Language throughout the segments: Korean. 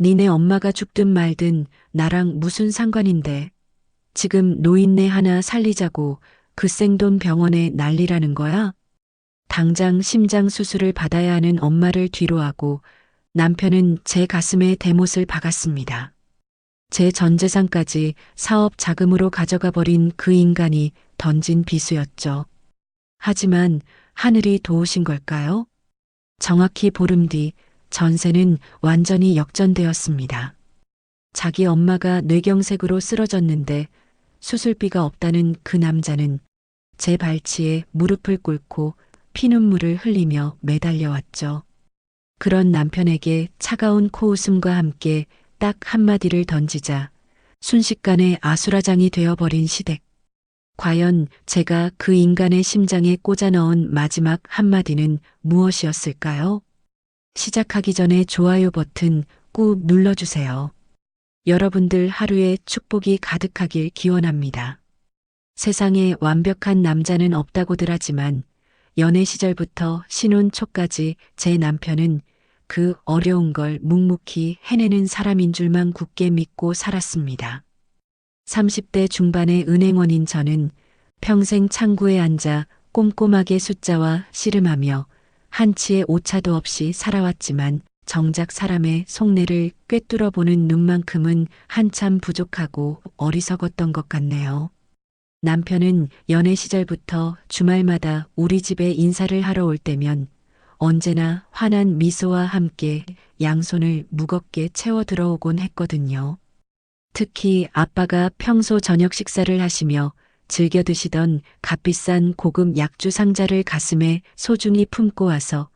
니네 엄마가 죽든 말든 나랑 무슨 상관인데. 지금 노인네 하나 살리자고 그 생돈 병원에 난리라는 거야? 당장 심장 수술을 받아야 하는 엄마를 뒤로하고 남편은 제 가슴에 대못을 박았습니다. 제 전 재산까지 사업 자금으로 가져가 버린 그 인간이 던진 비수였죠. 하지만 하늘이 도우신 걸까요? 정확히 보름 뒤 전세는 완전히 역전되었습니다. 자기 엄마가 뇌경색으로 쓰러졌는데 수술비가 없다는 그 남자는 제 발치에 무릎을 꿇고 피눈물을 흘리며 매달려왔죠. 그런 남편에게 차가운 코웃음과 함께 딱 한마디를 던지자 순식간에 아수라장이 되어버린 시댁. 과연 제가 그 인간의 심장에 꽂아 넣은 마지막 한마디는 무엇이었을까요? 시작하기 전에 좋아요 버튼 꾹 눌러주세요. 여러분들 하루에 축복이 가득하길 기원합니다. 세상에 완벽한 남자는 없다고들 하지만 연애 시절부터 신혼 초까지 제 남편은 그 어려운 걸 묵묵히 해내는 사람인 줄만 굳게 믿고 살았습니다. 30대 중반의 은행원인 저는 평생 창구에 앉아 꼼꼼하게 숫자와 씨름하며 한치의 오차도 없이 살아왔지만 정작 사람의 속내를 꿰뚫어 보는 눈만큼은 한참 부족하고 어리석었던 것 같네요. 남편은 연애 시절부터 주말마다 우리 집에 인사를 하러 올 때면 언제나 환한 미소와 함께 양손을 무겁게 채워 들어오곤 했거든요. 특히 아빠가 평소 저녁 식사를 하시며 즐겨 드시던 값비싼 고급 약주 상자를 가슴에 소중히 품고 와서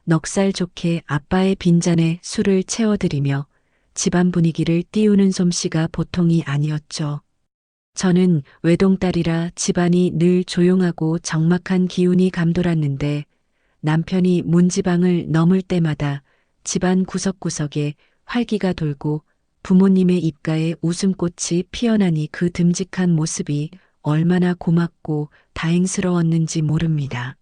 넉살 좋게 아빠의 빈잔에 술을 채워드리며 집안 분위기를 띄우는 솜씨가 보통이 아니었죠. 저는 외동딸이라 집안이 늘 조용하고 적막한 기운이 감돌았는데 남편이 문지방을 넘을 때마다 집안 구석구석에 활기가 돌고 부모님의 입가에 웃음꽃이 피어나니 그 듬직한 모습이 얼마나 고맙고 다행스러웠는지 모릅니다.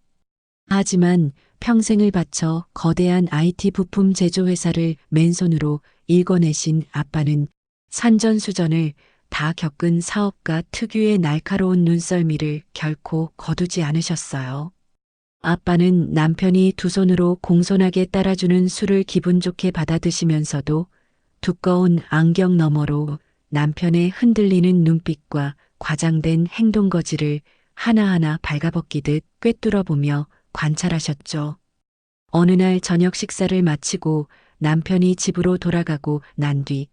하지만 평생을 바쳐 거대한 IT 부품 제조회사를 맨손으로 일궈내신 아빠는 산전수전을 다 겪은 사업가 특유의 날카로운 눈썰미를 결코 거두지 않으셨어요. 아빠는 남편이 두 손으로 공손하게 따라주는 술을 기분 좋게 받아 드시면서도 두꺼운 안경 너머로 남편의 흔들리는 눈빛과 과장된 행동거지를 하나하나 발가벗기듯 꿰뚫어 보며 관찰하셨죠. 어느 날 저녁 식사를 마치고 남편이 집으로 돌아가고 난 뒤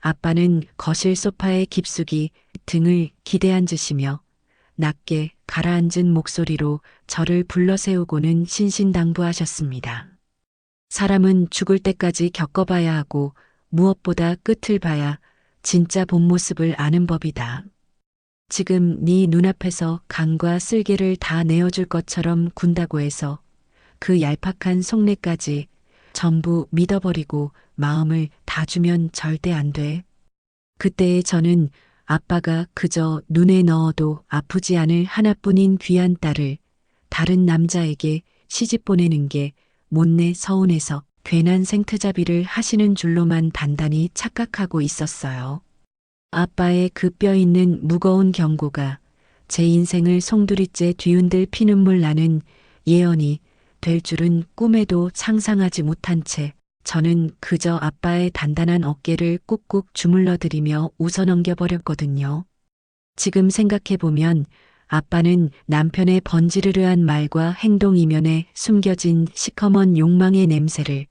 아빠는 거실 소파에 깊숙이 등을 기대앉으시며 낮게 가라앉은 목소리로 저를 불러세우고는 신신당부하셨습니다. 사람은 죽을 때까지 겪어봐야 하고 무엇보다 끝을 봐야 진짜 본 모습을 아는 법이다. 지금 네 눈앞에서 간과 쓸개를 다 내어줄 것처럼 군다고 해서 그 얄팍한 속내까지 전부 믿어버리고 마음을 다 주면 절대 안 돼. 그때의 저는 아빠가 그저 눈에 넣어도 아프지 않을 하나뿐인 귀한 딸을 다른 남자에게 시집 보내는 게 못내 서운해서 괜한 생트자비를 하시는 줄로만 단단히 착각하고 있었어요. 아빠의 그 뼈 있는 무거운 경고가 제 인생을 송두리째 뒤흔들 피눈물 나는 예언이 될 줄은 꿈에도 상상하지 못한 채 저는 그저 아빠의 단단한 어깨를 꾹꾹 주물러드리며 웃어넘겨버렸거든요. 지금 생각해보면 아빠는 남편의 번지르르한 말과 행동 이면에 숨겨진 시커먼 욕망의 냄새를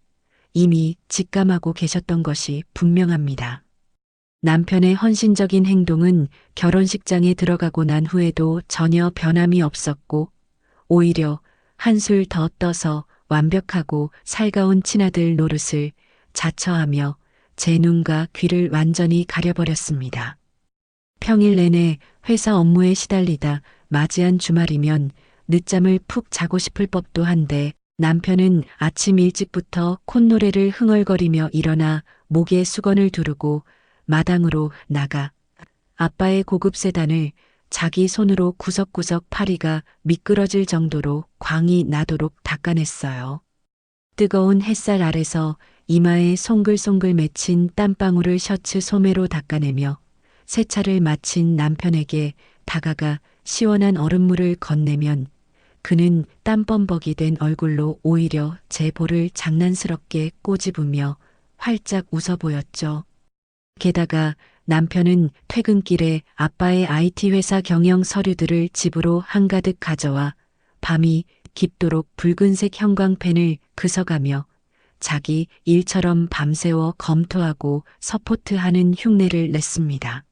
이미 직감하고 계셨던 것이 분명합니다. 남편의 헌신적인 행동은 결혼식장에 들어가고 난 후에도 전혀 변함이 없었고 오히려 한술 더 떠서 완벽하고 살가운 친아들 노릇을 자처하며 제 눈과 귀를 완전히 가려버렸습니다. 평일 내내 회사 업무에 시달리다 맞이한 주말이면 늦잠을 푹 자고 싶을 법도 한데 남편은 아침 일찍부터 콧노래를 흥얼거리며 일어나 목에 수건을 두르고 마당으로 나가 아빠의 고급 세단을 자기 손으로 구석구석 파리가 미끄러질 정도로 광이 나도록 닦아냈어요. 뜨거운 햇살 아래서 이마에 송글송글 맺힌 땀방울을 셔츠 소매로 닦아내며 세차를 마친 남편에게 다가가 시원한 얼음물을 건네면 그는 땀범벅이 된 얼굴로 오히려 제 볼을 장난스럽게 꼬집으며 활짝 웃어 보였죠. 게다가 남편은 퇴근길에 아빠의 IT 회사 경영 서류들을 집으로 한가득 가져와 밤이 깊도록 붉은색 형광펜을 그서가며 자기 일처럼 밤새워 검토하고 서포트하는 흉내를 냈습니다.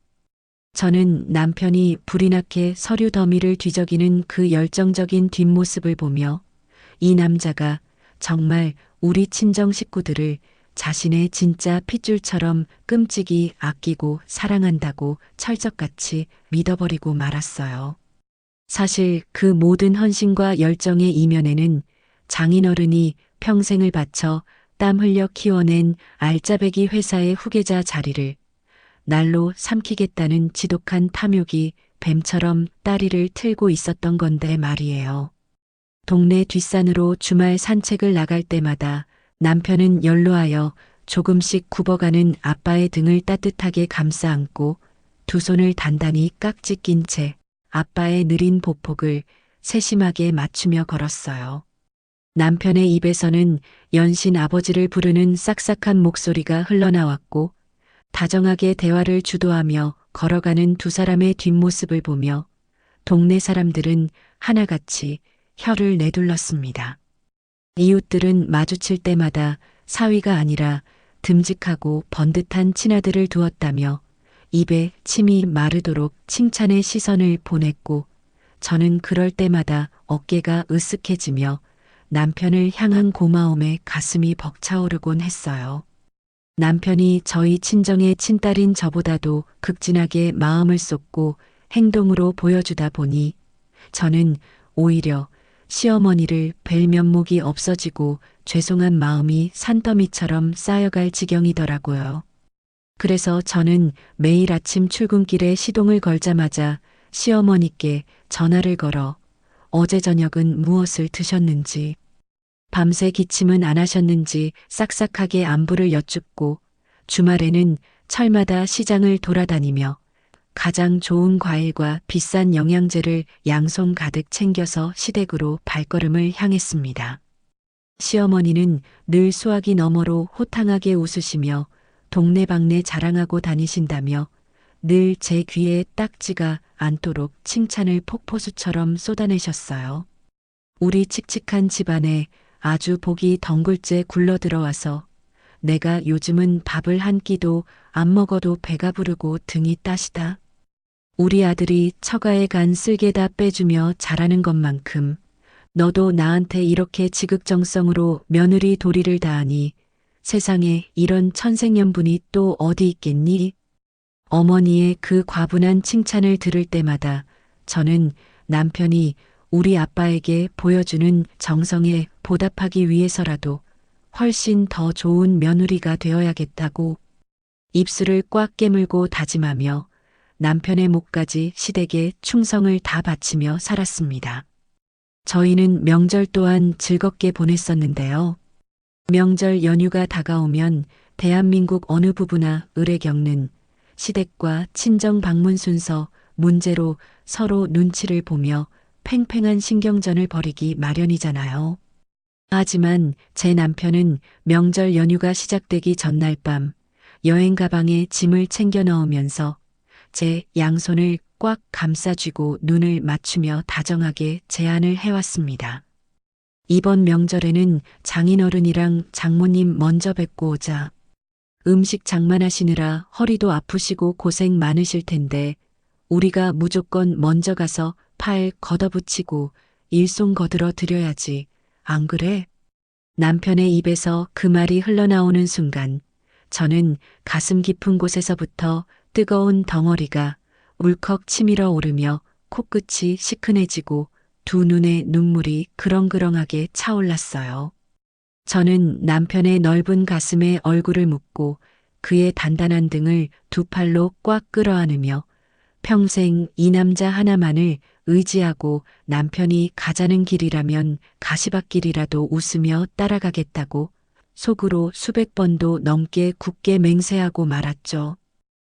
저는 남편이 불이 나게 서류 더미를 뒤적이는 그 열정적인 뒷모습을 보며 이 남자가 정말 우리 친정 식구들을 자신의 진짜 핏줄처럼 끔찍이 아끼고 사랑한다고 철석같이 믿어버리고 말았어요. 사실 그 모든 헌신과 열정의 이면에는 장인어른이 평생을 바쳐 땀 흘려 키워낸 알짜배기 회사의 후계자 자리를 날로 삼키겠다는 지독한 탐욕이 뱀처럼 다리를 틀고 있었던 건데 말이에요. 동네 뒷산으로 주말 산책을 나갈 때마다 남편은 연로하여 조금씩 굽어가는 아빠의 등을 따뜻하게 감싸 안고 두 손을 단단히 깍지 낀 채 아빠의 느린 보폭을 세심하게 맞추며 걸었어요. 남편의 입에서는 연신 아버지를 부르는 싹싹한 목소리가 흘러나왔고 다정하게 대화를 주도하며 걸어가는 두 사람의 뒷모습을 보며 동네 사람들은 하나같이 혀를 내둘렀습니다. 이웃들은 마주칠 때마다 사위가 아니라 듬직하고 번듯한 친아들을 두었다며 입에 침이 마르도록 칭찬의 시선을 보냈고 저는 그럴 때마다 어깨가 으쓱해지며 남편을 향한 고마움에 가슴이 벅차오르곤 했어요. 남편이 저희 친정의 친딸인 저보다도 극진하게 마음을 쏟고 행동으로 보여주다 보니 저는 오히려 시어머니를 뵐 면목이 없어지고 죄송한 마음이 산더미처럼 쌓여갈 지경이더라고요. 그래서 저는 매일 아침 출근길에 시동을 걸자마자 시어머니께 전화를 걸어 어제 저녁은 무엇을 드셨는지, 밤새 기침은 안 하셨는지 싹싹하게 안부를 여쭙고 주말에는 철마다 시장을 돌아다니며 가장 좋은 과일과 비싼 영양제를 양손 가득 챙겨서 시댁으로 발걸음을 향했습니다. 시어머니는 늘 수화기 너머로 호탕하게 웃으시며 동네방네 자랑하고 다니신다며 늘 제 귀에 딱지가 않도록 칭찬을 폭포수처럼 쏟아내셨어요. 우리 칙칙한 집안에 아주 복이 덩굴째 굴러들어와서 내가 요즘은 밥을 한 끼도 안 먹어도 배가 부르고 등이 따시다. 우리 아들이 처가에 간 쓸개다 빼주며 잘하는 것만큼 너도 나한테 이렇게 지극정성으로 며느리 도리를 다하니 세상에 이런 천생연분이 또 어디 있겠니? 어머니의 그 과분한 칭찬을 들을 때마다 저는 남편이 우리 아빠에게 보여주는 정성에 보답하기 위해서라도 훨씬 더 좋은 며느리가 되어야겠다고 입술을 꽉 깨물고 다짐하며 남편의 목까지 시댁에 충성을 다 바치며 살았습니다. 저희는 명절 또한 즐겁게 보냈었는데요. 명절 연휴가 다가오면 대한민국 어느 부부나 을에 겪는 시댁과 친정 방문 순서 문제로 서로 눈치를 보며 팽팽한 신경전을 벌이기 마련이잖아요. 하지만 제 남편은 명절 연휴가 시작되기 전날 밤 여행 가방에 짐을 챙겨 넣으면서 제 양손을 꽉 감싸쥐고 눈을 맞추며 다정하게 제안을 해왔습니다. 이번 명절에는 장인어른이랑 장모님 먼저 뵙고 오자. 음식 장만하시느라 허리도 아프시고 고생 많으실 텐데 우리가 무조건 먼저 가서 팔 걷어붙이고 일송 거들어 드려야지. 안 그래? 남편의 입에서 그 말이 흘러나오는 순간 저는 가슴 깊은 곳에서부터 뜨거운 덩어리가 울컥 치밀어 오르며 코끝이 시큰해지고 두 눈에 눈물이 그렁그렁하게 차올랐어요. 저는 남편의 넓은 가슴에 얼굴을 묻고 그의 단단한 등을 두 팔로 꽉 끌어안으며 평생 이 남자 하나만을 의지하고 남편이 가자는 길이라면 가시밭길이라도 웃으며 따라가겠다고 속으로 수백 번도 넘게 굳게 맹세하고 말았죠.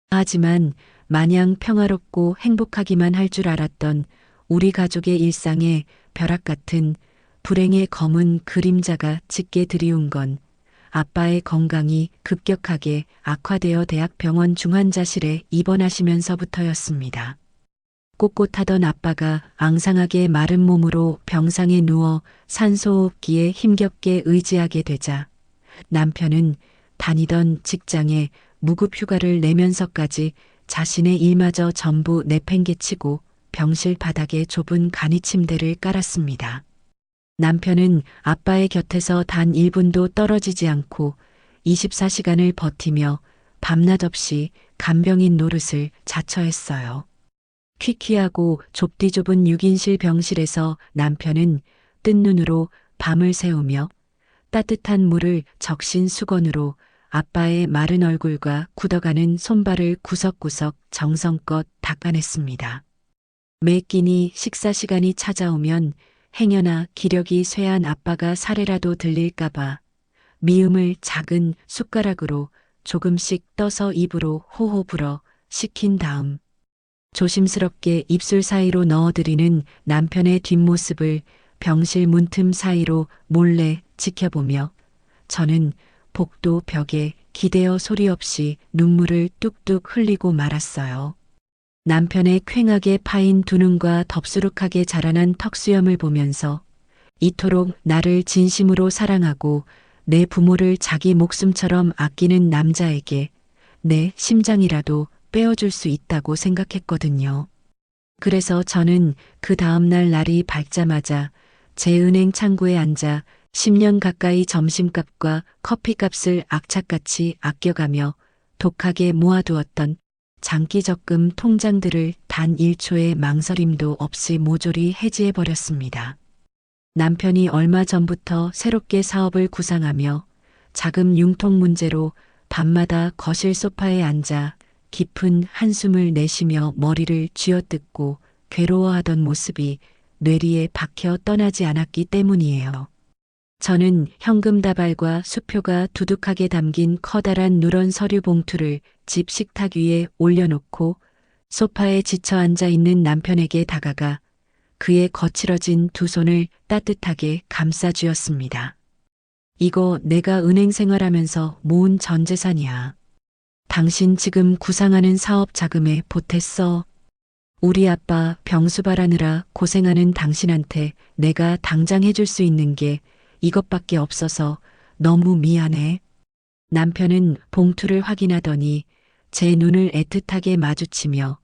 하지만 마냥 평화롭고 행복하기만 할 줄 알았던 우리 가족의 일상에 벼락 같은 불행의 검은 그림자가 짙게 드리운 건 아빠의 건강이 급격하게 악화되어 대학병원 중환자실에 입원하시면서부터였습니다. 꼿꼿하던 아빠가 앙상하게 마른 몸으로 병상에 누워 산소호흡기에 힘겹게 의지하게 되자 남편은 다니던 직장에 무급 휴가를 내면서까지 자신의 일마저 전부 내팽개치고 병실 바닥에 좁은 간이 침대를 깔았습니다. 남편은 아빠의 곁에서 단 1분도 떨어지지 않고 24시간을 버티며 밤낮 없이 간병인 노릇을 자처했어요. 퀴퀴하고 좁디 좁은 6인실 병실에서 남편은 뜬 눈으로 밤을 새우며 따뜻한 물을 적신 수건으로 아빠의 마른 얼굴과 굳어가는 손발을 구석구석 정성껏 닦아냈습니다. 매 끼니 식사 시간이 찾아오면 행여나 기력이 쇠한 아빠가 사례라도 들릴까봐 미음을 작은 숟가락으로 조금씩 떠서 입으로 호호 불어 식힌 다음 조심스럽게 입술 사이로 넣어드리는 남편의 뒷모습을 병실 문틈 사이로 몰래 지켜보며 저는 복도 벽에 기대어 소리 없이 눈물을 뚝뚝 흘리고 말았어요. 남편의 퀭하게 파인 두 눈과 덥수룩하게 자라난 턱수염을 보면서 이토록 나를 진심으로 사랑하고 내 부모를 자기 목숨처럼 아끼는 남자에게 내 심장이라도 빼어줄 수 있다고 생각했거든요. 그래서 저는 그 다음날 날이 밝자마자 제 은행 창구에 앉아 10년 가까이 점심값과 커피값을 악착같이 아껴가며 독하게 모아두었던 장기적금 통장들을 단 1초의 망설임도 없이 모조리 해지해버렸습니다. 남편이 얼마 전부터 새롭게 사업을 구상하며 자금 융통 문제로 밤마다 거실 소파에 앉아 깊은 한숨을 내쉬며 머리를 쥐어뜯고 괴로워하던 모습이 뇌리에 박혀 떠나지 않았기 때문이에요. 저는 현금 다발과 수표가 두둑하게 담긴 커다란 누런 서류 봉투를 집 식탁 위에 올려놓고 소파에 지쳐 앉아 있는 남편에게 다가가 그의 거칠어진 두 손을 따뜻하게 감싸주었습니다. 이거 내가 은행 생활하면서 모은 전 재산이야. 당신 지금 구상하는 사업 자금에 보탰어. 우리 아빠 병수 바라느라 고생하는 당신한테 내가 당장 해줄 수 있는 게 이것밖에 없어서 너무 미안해. 남편은 봉투를 확인하더니 제 눈을 애틋하게 마주치며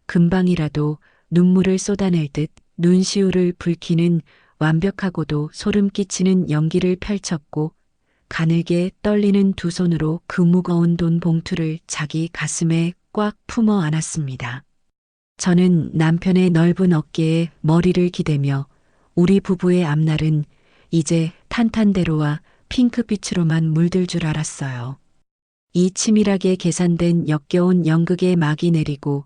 금방이라도 눈물을 쏟아낼 듯 눈시울을 붉히는 완벽하고도 소름 끼치는 연기를 펼쳤고 가늘게 떨리는 두 손으로 그 무거운 돈 봉투를 자기 가슴에 꽉 품어 안았습니다. 저는 남편의 넓은 어깨에 머리를 기대며 우리 부부의 앞날은 이제 탄탄대로와 핑크빛으로만 물들 줄 알았어요. 이 치밀하게 계산된 역겨운 연극의 막이 내리고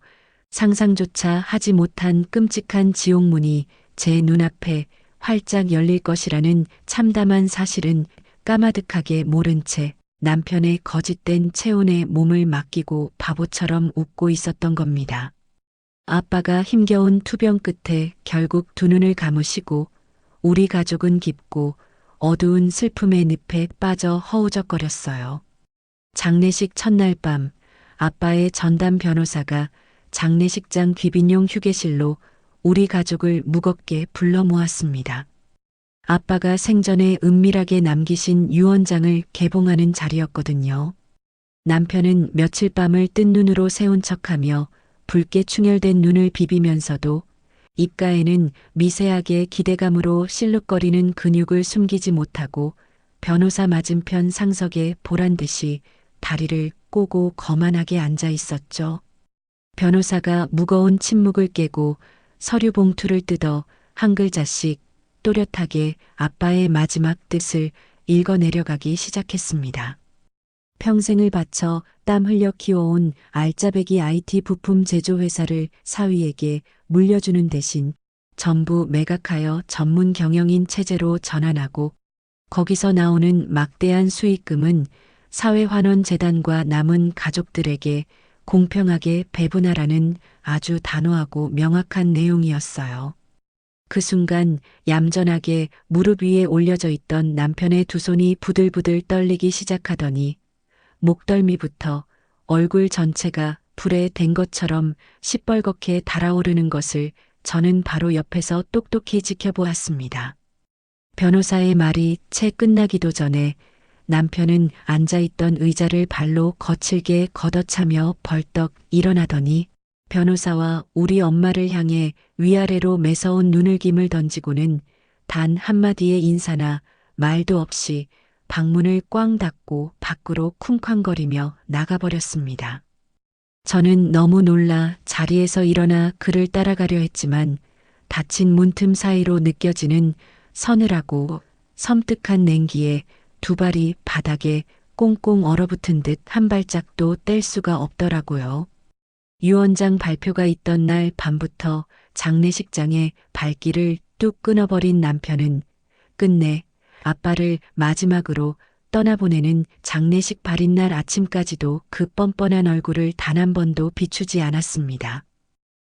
상상조차 하지 못한 끔찍한 지옥문이 제 눈앞에 활짝 열릴 것이라는 참담한 사실은 까마득하게 모른 채 남편의 거짓된 체온에 몸을 맡기고 바보처럼 웃고 있었던 겁니다. 아빠가 힘겨운 투병 끝에 결국 두 눈을 감으시고 우리 가족은 깊고 어두운 슬픔의 늪에 빠져 허우적거렸어요. 장례식 첫날 밤 아빠의 전담 변호사가 장례식장 귀빈용 휴게실로 우리 가족을 무겁게 불러 모았습니다. 아빠가 생전에 은밀하게 남기신 유언장을 개봉하는 자리였거든요. 남편은 며칠 밤을 뜬 눈으로 세운 척하며 붉게 충혈된 눈을 비비면서도 입가에는 미세하게 기대감으로 실룩거리는 근육을 숨기지 못하고 변호사 맞은편 상석에 보란듯이 다리를 꼬고 거만하게 앉아 있었죠. 변호사가 무거운 침묵을 깨고 서류 봉투를 뜯어 한 글자씩 또렷하게 아빠의 마지막 뜻을 읽어내려가기 시작했습니다. 평생을 바쳐 땀 흘려 키워온 알짜배기 IT 부품 제조회사를 사위에게 물려주는 대신 전부 매각하여 전문 경영인 체제로 전환하고 거기서 나오는 막대한 수익금은 사회환원재단과 남은 가족들에게 공평하게 배분하라는 아주 단호하고 명확한 내용이었어요. 그 순간 얌전하게 무릎 위에 올려져 있던 남편의 두 손이 부들부들 떨리기 시작하더니 목덜미부터 얼굴 전체가 불에 댄 것처럼 시뻘겋게 달아오르는 것을 저는 바로 옆에서 똑똑히 지켜보았습니다. 변호사의 말이 채 끝나기도 전에 남편은 앉아있던 의자를 발로 거칠게 걷어차며 벌떡 일어나더니 변호사와 우리 엄마를 향해 위아래로 매서운 눈을김을 던지고는 단 한마디의 인사나 말도 없이 방문을 꽝 닫고 밖으로 쿵쾅거리며 나가버렸습니다. 저는 너무 놀라 자리에서 일어나 그를 따라가려 했지만 닫힌 문틈 사이로 느껴지는 서늘하고 섬뜩한 냉기에 두 발이 바닥에 꽁꽁 얼어붙은 듯 한 발짝도 뗄 수가 없더라고요. 유언장 발표가 있던 날 밤부터 장례식장에 발길을 뚝 끊어버린 남편은 끝내 아빠를 마지막으로 떠나보내는 장례식 발인 날 아침까지도 그 뻔뻔한 얼굴을 단 한 번도 비추지 않았습니다.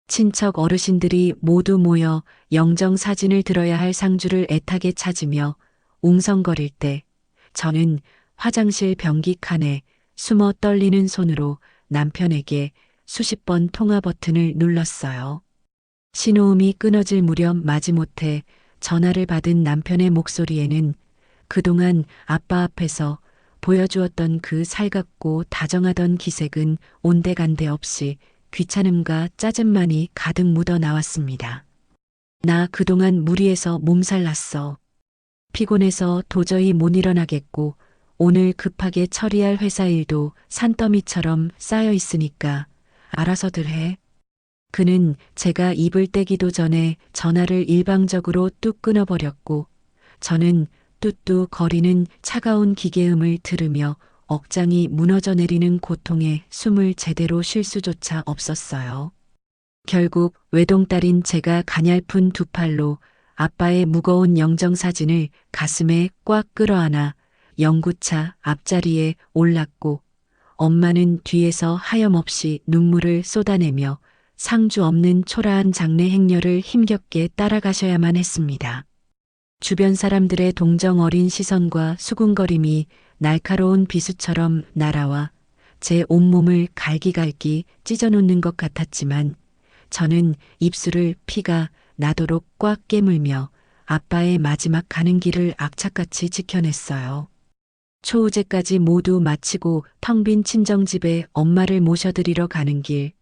친척 어르신들이 모두 모여 영정 사진을 들어야 할 상주를 애타게 찾으며 웅성거릴 때 저는 화장실 변기 칸에 숨어 떨리는 손으로 남편에게 수십 번 통화 버튼을 눌렀어요. 신호음이 끊어질 무렵 마지못해 전화를 받은 남편의 목소리에는 그동안 아빠 앞에서 보여주었던 그 살갑고 다정하던 기색은 온데간데 없이 귀찮음과 짜증만이 가득 묻어 나왔습니다. 나 그동안 무리해서 몸살났어. 피곤해서 도저히 못 일어나겠고 오늘 급하게 처리할 회사 일도 산더미처럼 쌓여 있으니까 알아서들 해. 그는 제가 입을 떼기도 전에 전화를 일방적으로 뚝 끊어버렸고 저는 뚜뚜 거리는 차가운 기계음을 들으며 억장이 무너져 내리는 고통에 숨을 제대로 쉴 수조차 없었어요. 결국 외동딸인 제가 가냘픈 두 팔로 아빠의 무거운 영정사진을 가슴에 꽉 끌어안아 영구차 앞자리에 올랐고 엄마는 뒤에서 하염없이 눈물을 쏟아내며 상주 없는 초라한 장례 행렬을 힘겹게 따라가셔야만 했습니다. 주변 사람들의 동정 어린 시선과 수군거림이 날카로운 비수처럼 날아와 제 온몸을 갈기갈기 찢어놓는 것 같았지만 저는 입술을 피가 나도록 꽉 깨물며 아빠의 마지막 가는 길을 악착같이 지켜냈어요. 초우제까지 모두 마치고 텅 빈 친정집에 엄마를 모셔드리러 가는 길,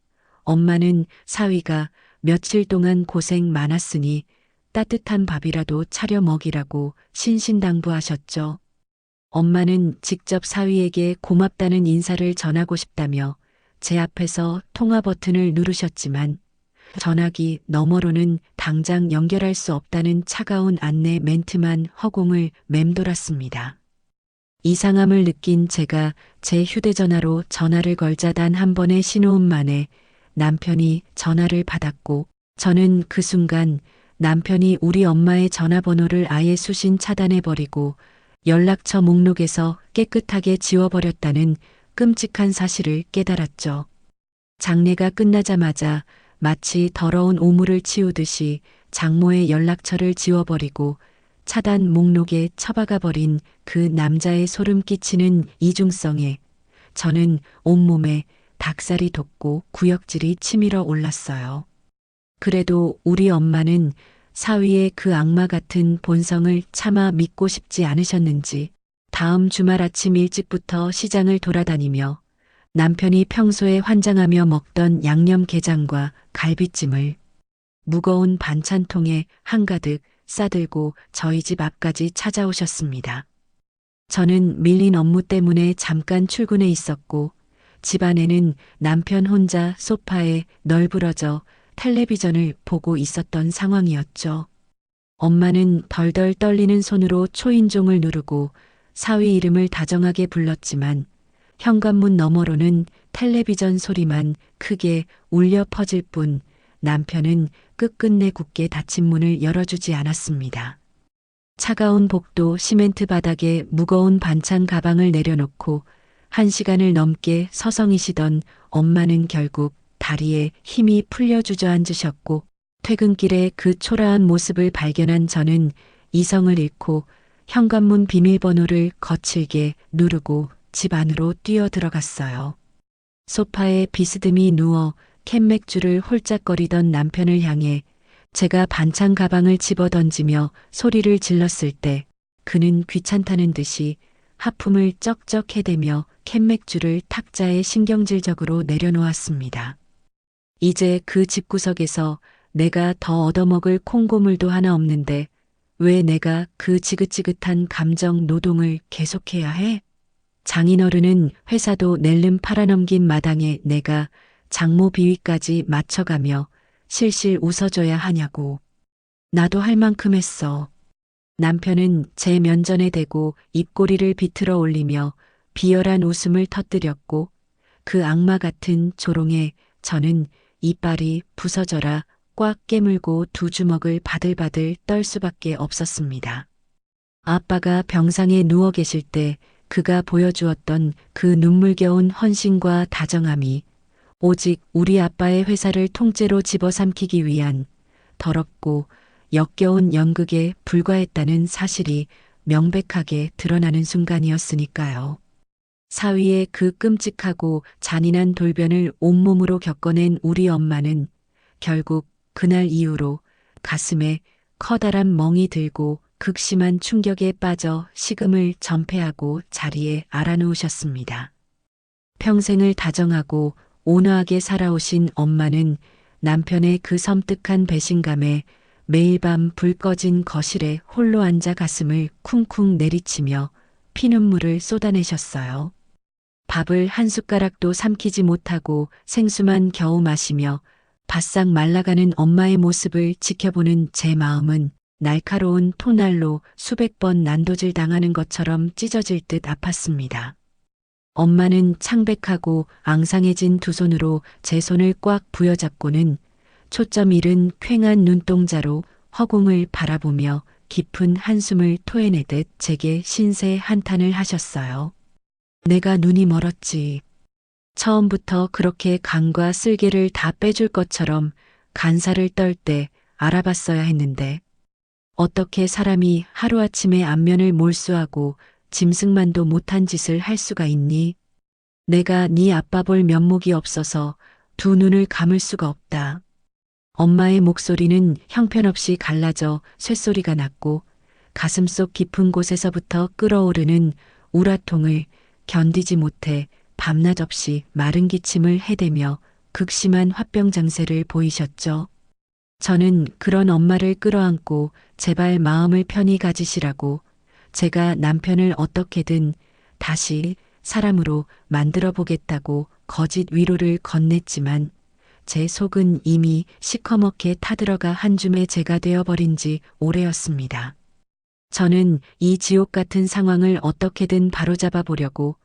엄마는 사위가 며칠 동안 고생 많았으니 따뜻한 밥이라도 차려 먹이라고 신신당부하셨죠. 엄마는 직접 사위에게 고맙다는 인사를 전하고 싶다며 제 앞에서 통화 버튼을 누르셨지만 전화기 너머로는 당장 연결할 수 없다는 차가운 안내 멘트만 허공을 맴돌았습니다. 이상함을 느낀 제가 제 휴대전화로 전화를 걸자 단 한 번의 신호음 만에 남편이 전화를 받았고 저는 그 순간 남편이 우리 엄마의 전화번호를 아예 수신 차단해버리고 연락처 목록에서 깨끗하게 지워버렸다는 끔찍한 사실을 깨달았죠. 장례가 끝나자마자 마치 더러운 오물을 치우듯이 장모의 연락처를 지워버리고 차단 목록에 처박아버린 그 남자의 소름 끼치는 이중성에 저는 온몸에 닭살이 돋고 구역질이 치밀어 올랐어요. 그래도 우리 엄마는 사위의 그 악마 같은 본성을 차마 믿고 싶지 않으셨는지 다음 주말 아침 일찍부터 시장을 돌아다니며 남편이 평소에 환장하며 먹던 양념게장과 갈비찜을 무거운 반찬통에 한가득 싸들고 저희 집 앞까지 찾아오셨습니다. 저는 밀린 업무 때문에 잠깐 출근해 있었고 집안에는 남편 혼자 소파에 널브러져 텔레비전을 보고 있었던 상황이었죠. 엄마는 덜덜 떨리는 손으로 초인종을 누르고 사위 이름을 다정하게 불렀지만 현관문 너머로는 텔레비전 소리만 크게 울려 퍼질 뿐 남편은 끝끝내 굳게 닫힌 문을 열어주지 않았습니다. 차가운 복도 시멘트 바닥에 무거운 반찬 가방을 내려놓고 1시간을 넘게 서성이시던 엄마는 결국 다리에 힘이 풀려 주저앉으셨고 퇴근길에 그 초라한 모습을 발견한 저는 이성을 잃고 현관문 비밀번호를 거칠게 누르고 집 안으로 뛰어 들어갔어요. 소파에 비스듬히 누워 캔맥주를 홀짝거리던 남편을 향해 제가 반찬 가방을 집어 던지며 소리를 질렀을 때 그는 귀찮다는 듯이 하품을 쩍쩍 해대며 캔맥주를 탁자에 신경질적으로 내려놓았습니다. 이제 그 집구석에서 내가 더 얻어먹을 콩고물도 하나 없는데 왜 내가 그 지긋지긋한 감정 노동을 계속해야 해? 장인어른은 회사도 낼름 팔아넘긴 마당에 내가 장모 비위까지 맞춰가며 실실 웃어줘야 하냐고. 나도 할 만큼 했어. 남편은 제 면전에 대고 입꼬리를 비틀어 올리며 비열한 웃음을 터뜨렸고 그 악마 같은 조롱에 저는 이빨이 부서져라 꽉 깨물고 두 주먹을 바들바들 떨 수밖에 없었습니다. 아빠가 병상에 누워 계실 때 그가 보여주었던 그 눈물겨운 헌신과 다정함이 오직 우리 아빠의 회사를 통째로 집어삼키기 위한 더럽고 역겨운 연극에 불과했다는 사실이 명백하게 드러나는 순간이었으니까요. 사위의 그 끔찍하고 잔인한 돌변을 온몸으로 겪어낸 우리 엄마는 결국 그날 이후로 가슴에 커다란 멍이 들고 극심한 충격에 빠져 식음을 전폐하고 자리에 알아누우셨습니다. 평생을 다정하고 온화하게 살아오신 엄마는 남편의 그 섬뜩한 배신감에 매일 밤 불 꺼진 거실에 홀로 앉아 가슴을 쿵쿵 내리치며 피눈물을 쏟아내셨어요. 밥을 한 숟가락도 삼키지 못하고 생수만 겨우 마시며 바싹 말라가는 엄마의 모습을 지켜보는 제 마음은 날카로운 토날로 수백 번 난도질 당하는 것처럼 찢어질 듯 아팠습니다. 엄마는 창백하고 앙상해진 두 손으로 제 손을 꽉 부여잡고는 초점 잃은 퀭한 눈동자로 허공을 바라보며 깊은 한숨을 토해내듯 제게 신세 한탄을 하셨어요. 내가 눈이 멀었지. 처음부터 그렇게 간과 쓸개를 다 빼줄 것처럼 간살을 떨 때 알아봤어야 했는데 어떻게 사람이 하루아침에 안면을 몰수하고 짐승만도 못한 짓을 할 수가 있니? 내가 네 아빠 볼 면목이 없어서 두 눈을 감을 수가 없다. 엄마의 목소리는 형편없이 갈라져 쇳소리가 났고 가슴속 깊은 곳에서부터 끓어오르는 우라통을 견디지 못해 밤낮 없이 마른 기침을 해대며 극심한 화병 장세를 보이셨죠. 저는 그런 엄마를 끌어안고 제발 마음을 편히 가지시라고 제가 남편을 어떻게든 다시 사람으로 만들어 보겠다고 거짓 위로를 건넸지만 제 속은 이미 시커멓게 타들어가 한 줌의 재가 되어버린 지 오래였습니다. 저는 이 지옥 같은 상황을 어떻게든 바로잡아 보려고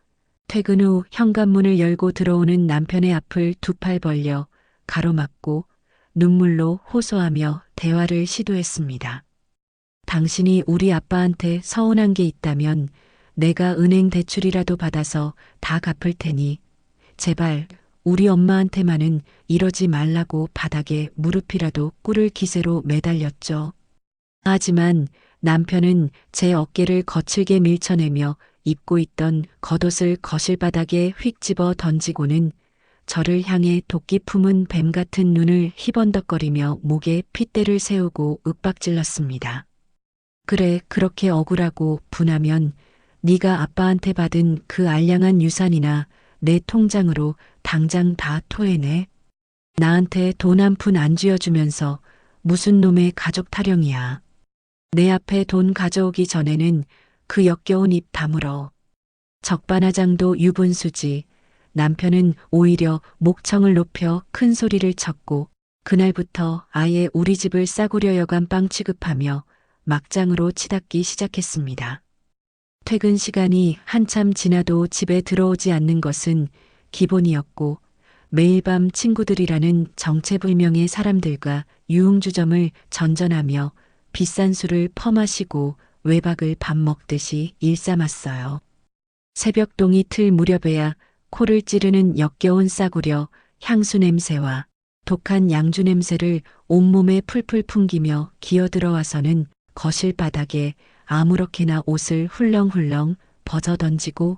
퇴근 후 현관문을 열고 들어오는 남편의 앞을 두 팔 벌려 가로막고 눈물로 호소하며 대화를 시도했습니다. 당신이 우리 아빠한테 서운한 게 있다면 내가 은행 대출이라도 받아서 다 갚을 테니 제발 우리 엄마한테만은 이러지 말라고 바닥에 무릎이라도 꿇을 기세로 매달렸죠. 하지만 남편은 제 어깨를 거칠게 밀쳐내며 입고 있던 겉옷을 거실 바닥에 휙 집어 던지고는 저를 향해 도끼 품은 뱀 같은 눈을 희번덕거리며 목에 핏대를 세우고 윽박질렀습니다. 그래, 그렇게 억울하고 분하면 네가 아빠한테 받은 그 알량한 유산이나 내 통장으로 당장 다 토해내. 나한테 돈 한 푼 안 쥐어주면서 무슨 놈의 가족 타령이야. 내 앞에 돈 가져오기 전에는 그 역겨운 입 다물어. 적반하장도 유분수지. 남편은 오히려 목청을 높여 큰 소리를 쳤고 그날부터 아예 우리 집을 싸구려 여간 빵 취급하며 막장으로 치닫기 시작했습니다. 퇴근 시간이 한참 지나도 집에 들어오지 않는 것은 기본이었고 매일 밤 친구들이라는 정체불명의 사람들과 유흥주점을 전전하며 비싼 술을 퍼마시고 외박을 밥 먹듯이 일삼았어요. 새벽동이 틀 무렵에야 코를 찌르는 역겨운 싸구려 향수 냄새와 독한 양주 냄새를 온몸에 풀풀 풍기며 기어들어와서는 거실 바닥에 아무렇게나 옷을 훌렁훌렁 벗어던지고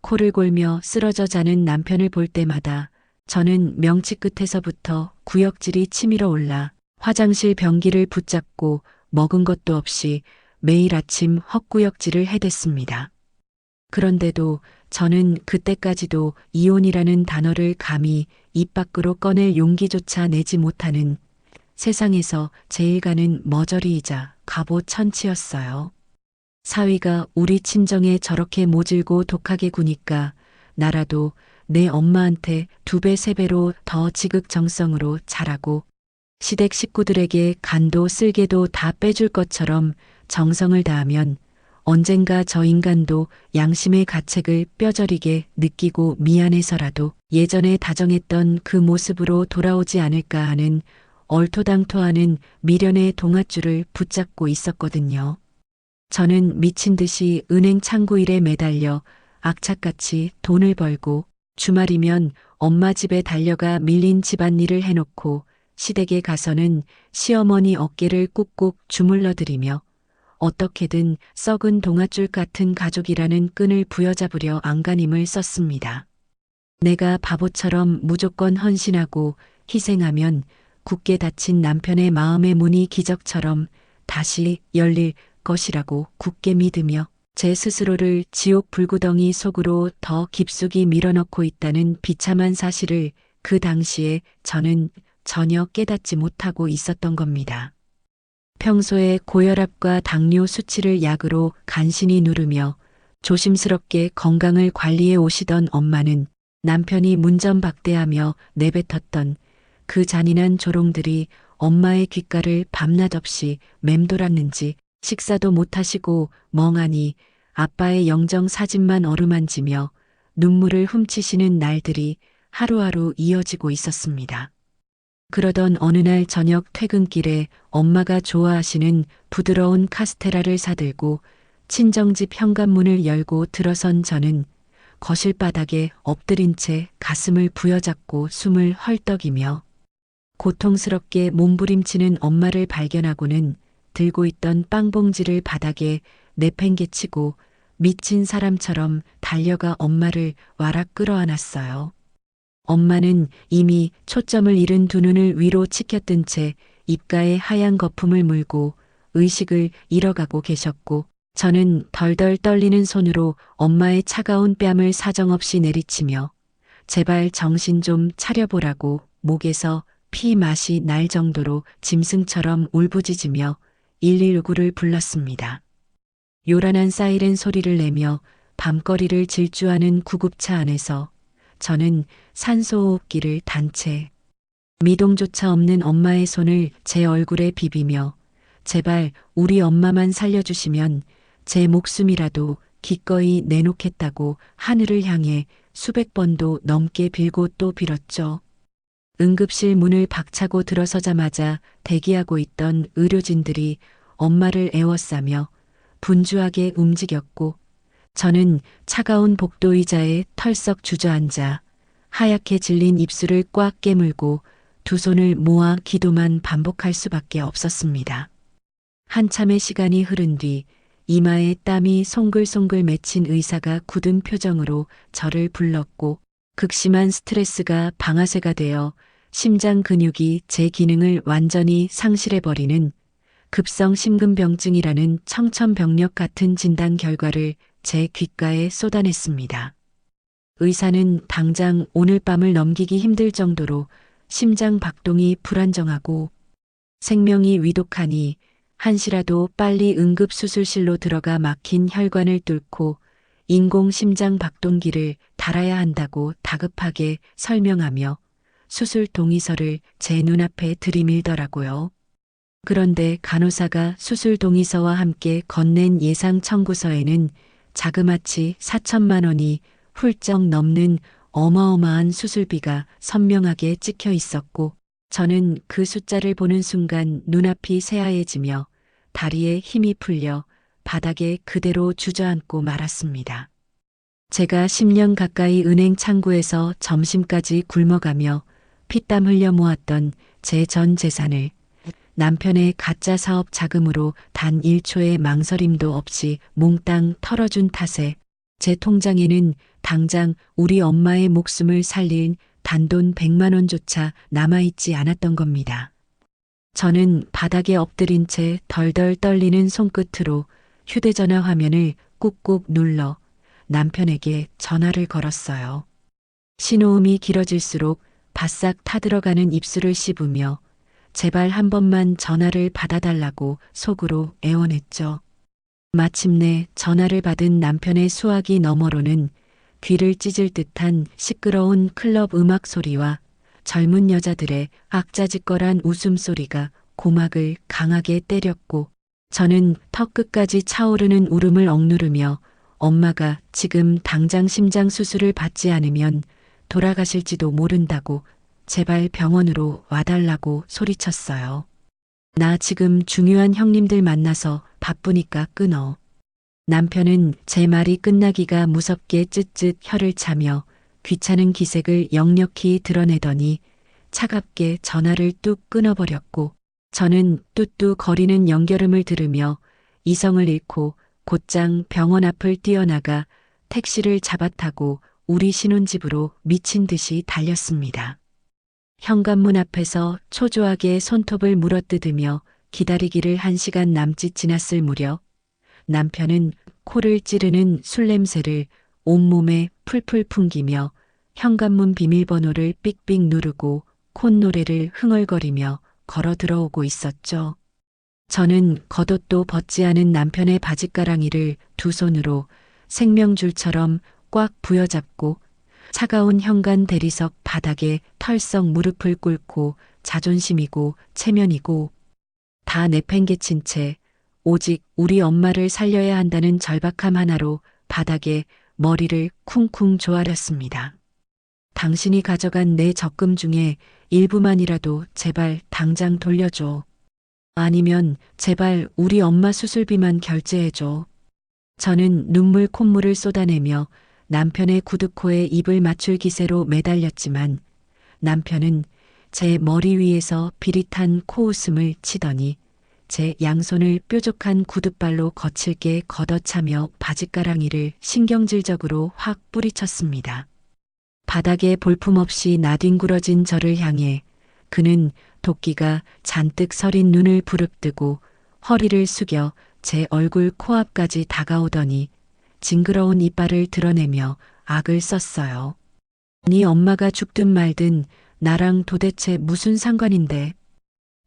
코를 골며 쓰러져 자는 남편을 볼 때마다 저는 명치 끝에서부터 구역질이 치밀어 올라 화장실 변기를 붙잡고 먹은 것도 없이 매일 아침 헛구역질을 해댔습니다. 그런데도 저는 그때까지도 이혼이라는 단어를 감히 입 밖으로 꺼낼 용기조차 내지 못하는 세상에서 제일 가는 머저리이자 갑오천치였어요. 사위가 우리 친정에 저렇게 모질고 독하게 구니까 나라도 내 엄마한테 2배, 3배로 더 지극정성으로 잘하고 시댁 식구들에게 간도 쓸개도 다 빼줄 것처럼 정성을 다하면 언젠가 저 인간도 양심의 가책을 뼈저리게 느끼고 미안해서라도 예전에 다정했던 그 모습으로 돌아오지 않을까 하는 얼토당토하는 미련의 동아줄을 붙잡고 있었거든요. 저는 미친 듯이 은행 창구 일에 매달려 악착같이 돈을 벌고 주말이면 엄마 집에 달려가 밀린 집안일을 해놓고 시댁에 가서는 시어머니 어깨를 꾹꾹 주물러드리며 어떻게든 썩은 동아줄 같은 가족이라는 끈을 부여잡으려 안간힘을 썼습니다. 내가 바보처럼 무조건 헌신하고 희생하면 굳게 닫힌 남편의 마음의 문이 기적처럼 다시 열릴 것이라고 굳게 믿으며 제 스스로를 지옥 불구덩이 속으로 더 깊숙이 밀어넣고 있다는 비참한 사실을 그 당시에 저는 전혀 깨닫지 못하고 있었던 겁니다. 평소에 고혈압과 당뇨 수치를 약으로 간신히 누르며 조심스럽게 건강을 관리해 오시던 엄마는 남편이 문전박대하며 내뱉었던 그 잔인한 조롱들이 엄마의 귓가를 밤낮 없이 맴돌았는지 식사도 못하시고 멍하니 아빠의 영정 사진만 어루만지며 눈물을 훔치시는 날들이 하루하루 이어지고 있었습니다. 그러던 어느 날 저녁 퇴근길에 엄마가 좋아하시는 부드러운 카스테라를 사들고 친정집 현관문을 열고 들어선 저는 거실 바닥에 엎드린 채 가슴을 부여잡고 숨을 헐떡이며 고통스럽게 몸부림치는 엄마를 발견하고는 들고 있던 빵봉지를 바닥에 내팽개치고 미친 사람처럼 달려가 엄마를 와락 끌어안았어요. 엄마는 이미 초점을 잃은 두 눈을 위로 치켜뜬 채 입가에 하얀 거품을 물고 의식을 잃어가고 계셨고 저는 덜덜 떨리는 손으로 엄마의 차가운 뺨을 사정없이 내리치며 제발 정신 좀 차려보라고 목에서 피 맛이 날 정도로 짐승처럼 울부짖으며 119를 불렀습니다. 요란한 사이렌 소리를 내며 밤거리를 질주하는 구급차 안에서 저는 산소호흡기를 단 채 미동조차 없는 엄마의 손을 제 얼굴에 비비며 제발 우리 엄마만 살려주시면 제 목숨이라도 기꺼이 내놓겠다고 하늘을 향해 수백 번도 넘게 빌고 또 빌었죠. 응급실 문을 박차고 들어서자마자 대기하고 있던 의료진들이 엄마를 에워싸며 분주하게 움직였고 저는 차가운 복도 의자에 털썩 주저앉아 하얗게 질린 입술을 꽉 깨물고 두 손을 모아 기도만 반복할 수밖에 없었습니다. 한참의 시간이 흐른 뒤 이마에 땀이 송글송글 맺힌 의사가 굳은 표정으로 저를 불렀고 극심한 스트레스가 방아쇠가 되어 심장 근육이 제 기능을 완전히 상실해버리는 급성 심근병증이라는 청천벽력 같은 진단 결과를 제 귓가에 쏟아냈습니다. 의사는 당장 오늘 밤을 넘기기 힘들 정도로 심장 박동이 불안정하고 생명이 위독하니 한시라도 빨리 응급수술실로 들어가 막힌 혈관을 뚫고 인공심장 박동기를 달아야 한다고 다급하게 설명하며 수술 동의서를 제 눈앞에 들이밀더라고요. 그런데 간호사가 수술 동의서와 함께 건넨 예상 청구서에는 자그마치 4천만 원이 훌쩍 넘는 어마어마한 수술비가 선명하게 찍혀 있었고 저는 그 숫자를 보는 순간 눈앞이 새하얘지며 다리에 힘이 풀려 바닥에 그대로 주저앉고 말았습니다. 제가 10년 가까이 은행 창구에서 점심까지 굶어가며 피땀 흘려 모았던 제 전 재산을 남편의 가짜 사업 자금으로 단 1초의 망설임도 없이 몽땅 털어준 탓에 제 통장에는 당장 우리 엄마의 목숨을 살릴 단돈 100만 원조차 남아있지 않았던 겁니다. 저는 바닥에 엎드린 채 덜덜 떨리는 손끝으로 휴대전화 화면을 꾹꾹 눌러 남편에게 전화를 걸었어요. 신호음이 길어질수록 바싹 타들어가는 입술을 씹으며 제발 한 번만 전화를 받아달라고 속으로 애원했죠. 마침내 전화를 받은 남편의 수화기 너머로는 귀를 찢을 듯한 시끄러운 클럽 음악 소리와 젊은 여자들의 악자지껄한 웃음소리가 고막을 강하게 때렸고 저는 턱끝까지 차오르는 울음을 억누르며 엄마가 지금 당장 심장 수술을 받지 않으면 돌아가실지도 모른다고 제발 병원으로 와달라고 소리쳤어요. 나 지금 중요한 형님들 만나서 바쁘니까 끊어. 남편은 제 말이 끝나기가 무섭게 쯧쯧 혀를 차며 귀찮은 기색을 역력히 드러내더니 차갑게 전화를 뚝 끊어버렸고 저는 뚜뚜 거리는 연결음을 들으며 이성을 잃고 곧장 병원 앞을 뛰어나가 택시를 잡아타고 우리 신혼집으로 미친 듯이 달렸습니다. 현관문 앞에서 초조하게 손톱을 물어뜯으며 기다리기를 1시간 남짓 지났을 무렵 남편은 코를 찌르는 술 냄새를 온몸에 풀풀 풍기며 현관문 비밀번호를 삑삑 누르고 콧노래를 흥얼거리며 걸어 들어오고 있었죠. 저는 겉옷도 벗지 않은 남편의 바짓가랑이를 두 손으로 생명줄처럼 꽉 부여잡고 차가운 현관 대리석 바닥에 털썩 무릎을 꿇고 자존심이고 체면이고 다 내팽개친 채 오직 우리 엄마를 살려야 한다는 절박함 하나로 바닥에 머리를 쿵쿵 조아렸습니다. 당신이 가져간 내 적금 중에 일부만이라도 제발 당장 돌려줘. 아니면 제발 우리 엄마 수술비만 결제해줘. 저는 눈물 콧물을 쏟아내며 남편의 구두코에 입을 맞출 기세로 매달렸지만 남편은 제 머리 위에서 비릿한 코웃음을 치더니 제 양손을 뾰족한 구둣발로 거칠게 걷어차며 바짓가랑이를 신경질적으로 확 뿌리쳤습니다. 바닥에 볼품없이 나뒹굴어진 저를 향해 그는 도끼가 잔뜩 서린 눈을 부릅뜨고 허리를 숙여 제 얼굴 코앞까지 다가오더니 징그러운 이빨을 드러내며 악을 썼어요. 네 엄마가 죽든 말든 나랑 도대체 무슨 상관인데.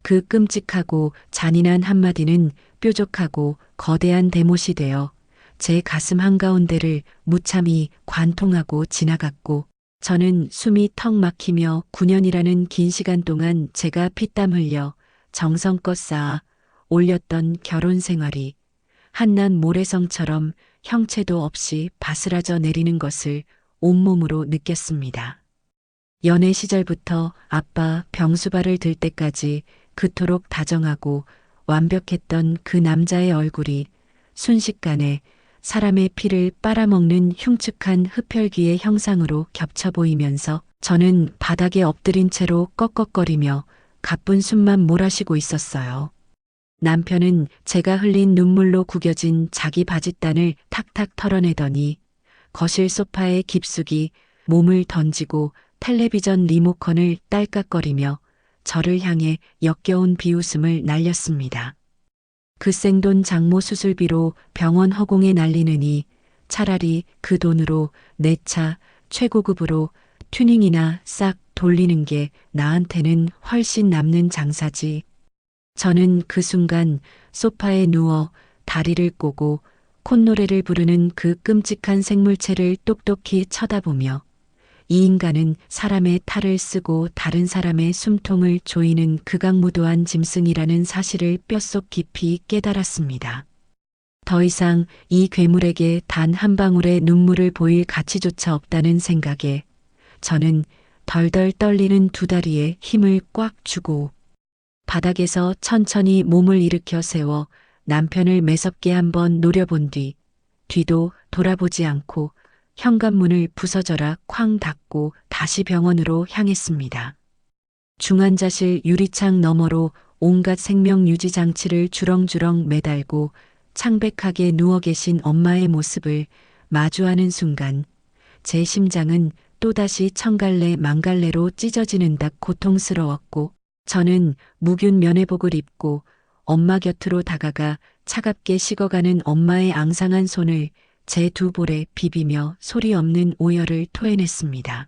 그 끔찍하고 잔인한 한마디는 뾰족하고 거대한 대못이 되어 제 가슴 한가운데를 무참히 관통하고 지나갔고 저는 숨이 턱 막히며 9년이라는 긴 시간 동안 제가 피땀 흘려 정성껏 쌓아 올렸던 결혼 생활이 한낱 모래성처럼 형체도 없이 바스라져 내리는 것을 온몸으로 느꼈습니다. 연애 시절부터 아빠 병수발을 들 때까지 그토록 다정하고 완벽했던 그 남자의 얼굴이 순식간에 사람의 피를 빨아먹는 흉측한 흡혈귀의 형상으로 겹쳐 보이면서 저는 바닥에 엎드린 채로 꺽꺽거리며 가쁜 숨만 몰아쉬고 있었어요. 남편은 제가 흘린 눈물로 구겨진 자기 바짓단을 탁탁 털어내더니 거실 소파에 깊숙이 몸을 던지고 텔레비전 리모컨을 딸깍거리며 저를 향해 역겨운 비웃음을 날렸습니다. 그 생돈 장모 수술비로 병원 허공에 날리느니 차라리 그 돈으로 내 차 최고급으로 튜닝이나 싹 돌리는 게 나한테는 훨씬 남는 장사지. 저는 그 순간 소파에 누워 다리를 꼬고 콧노래를 부르는 그 끔찍한 생물체를 똑똑히 쳐다보며 이 인간은 사람의 탈을 쓰고 다른 사람의 숨통을 조이는 극악무도한 짐승이라는 사실을 뼛속 깊이 깨달았습니다. 더 이상 이 괴물에게 단 한 방울의 눈물을 보일 가치조차 없다는 생각에 저는 덜덜 떨리는 두 다리에 힘을 꽉 주고 바닥에서 천천히 몸을 일으켜 세워 남편을 매섭게 한번 노려본 뒤도 돌아보지 않고 현관문을 부서져라 쾅 닫고 다시 병원으로 향했습니다. 중환자실 유리창 너머로 온갖 생명 유지 장치를 주렁주렁 매달고 창백하게 누워 계신 엄마의 모습을 마주하는 순간 제 심장은 또다시 천갈래 만갈래로 찢어지는 듯 고통스러웠고 저는 무균 면회복을 입고 엄마 곁으로 다가가 차갑게 식어가는 엄마의 앙상한 손을 제 두 볼에 비비며 소리 없는 오열을 토해냈습니다.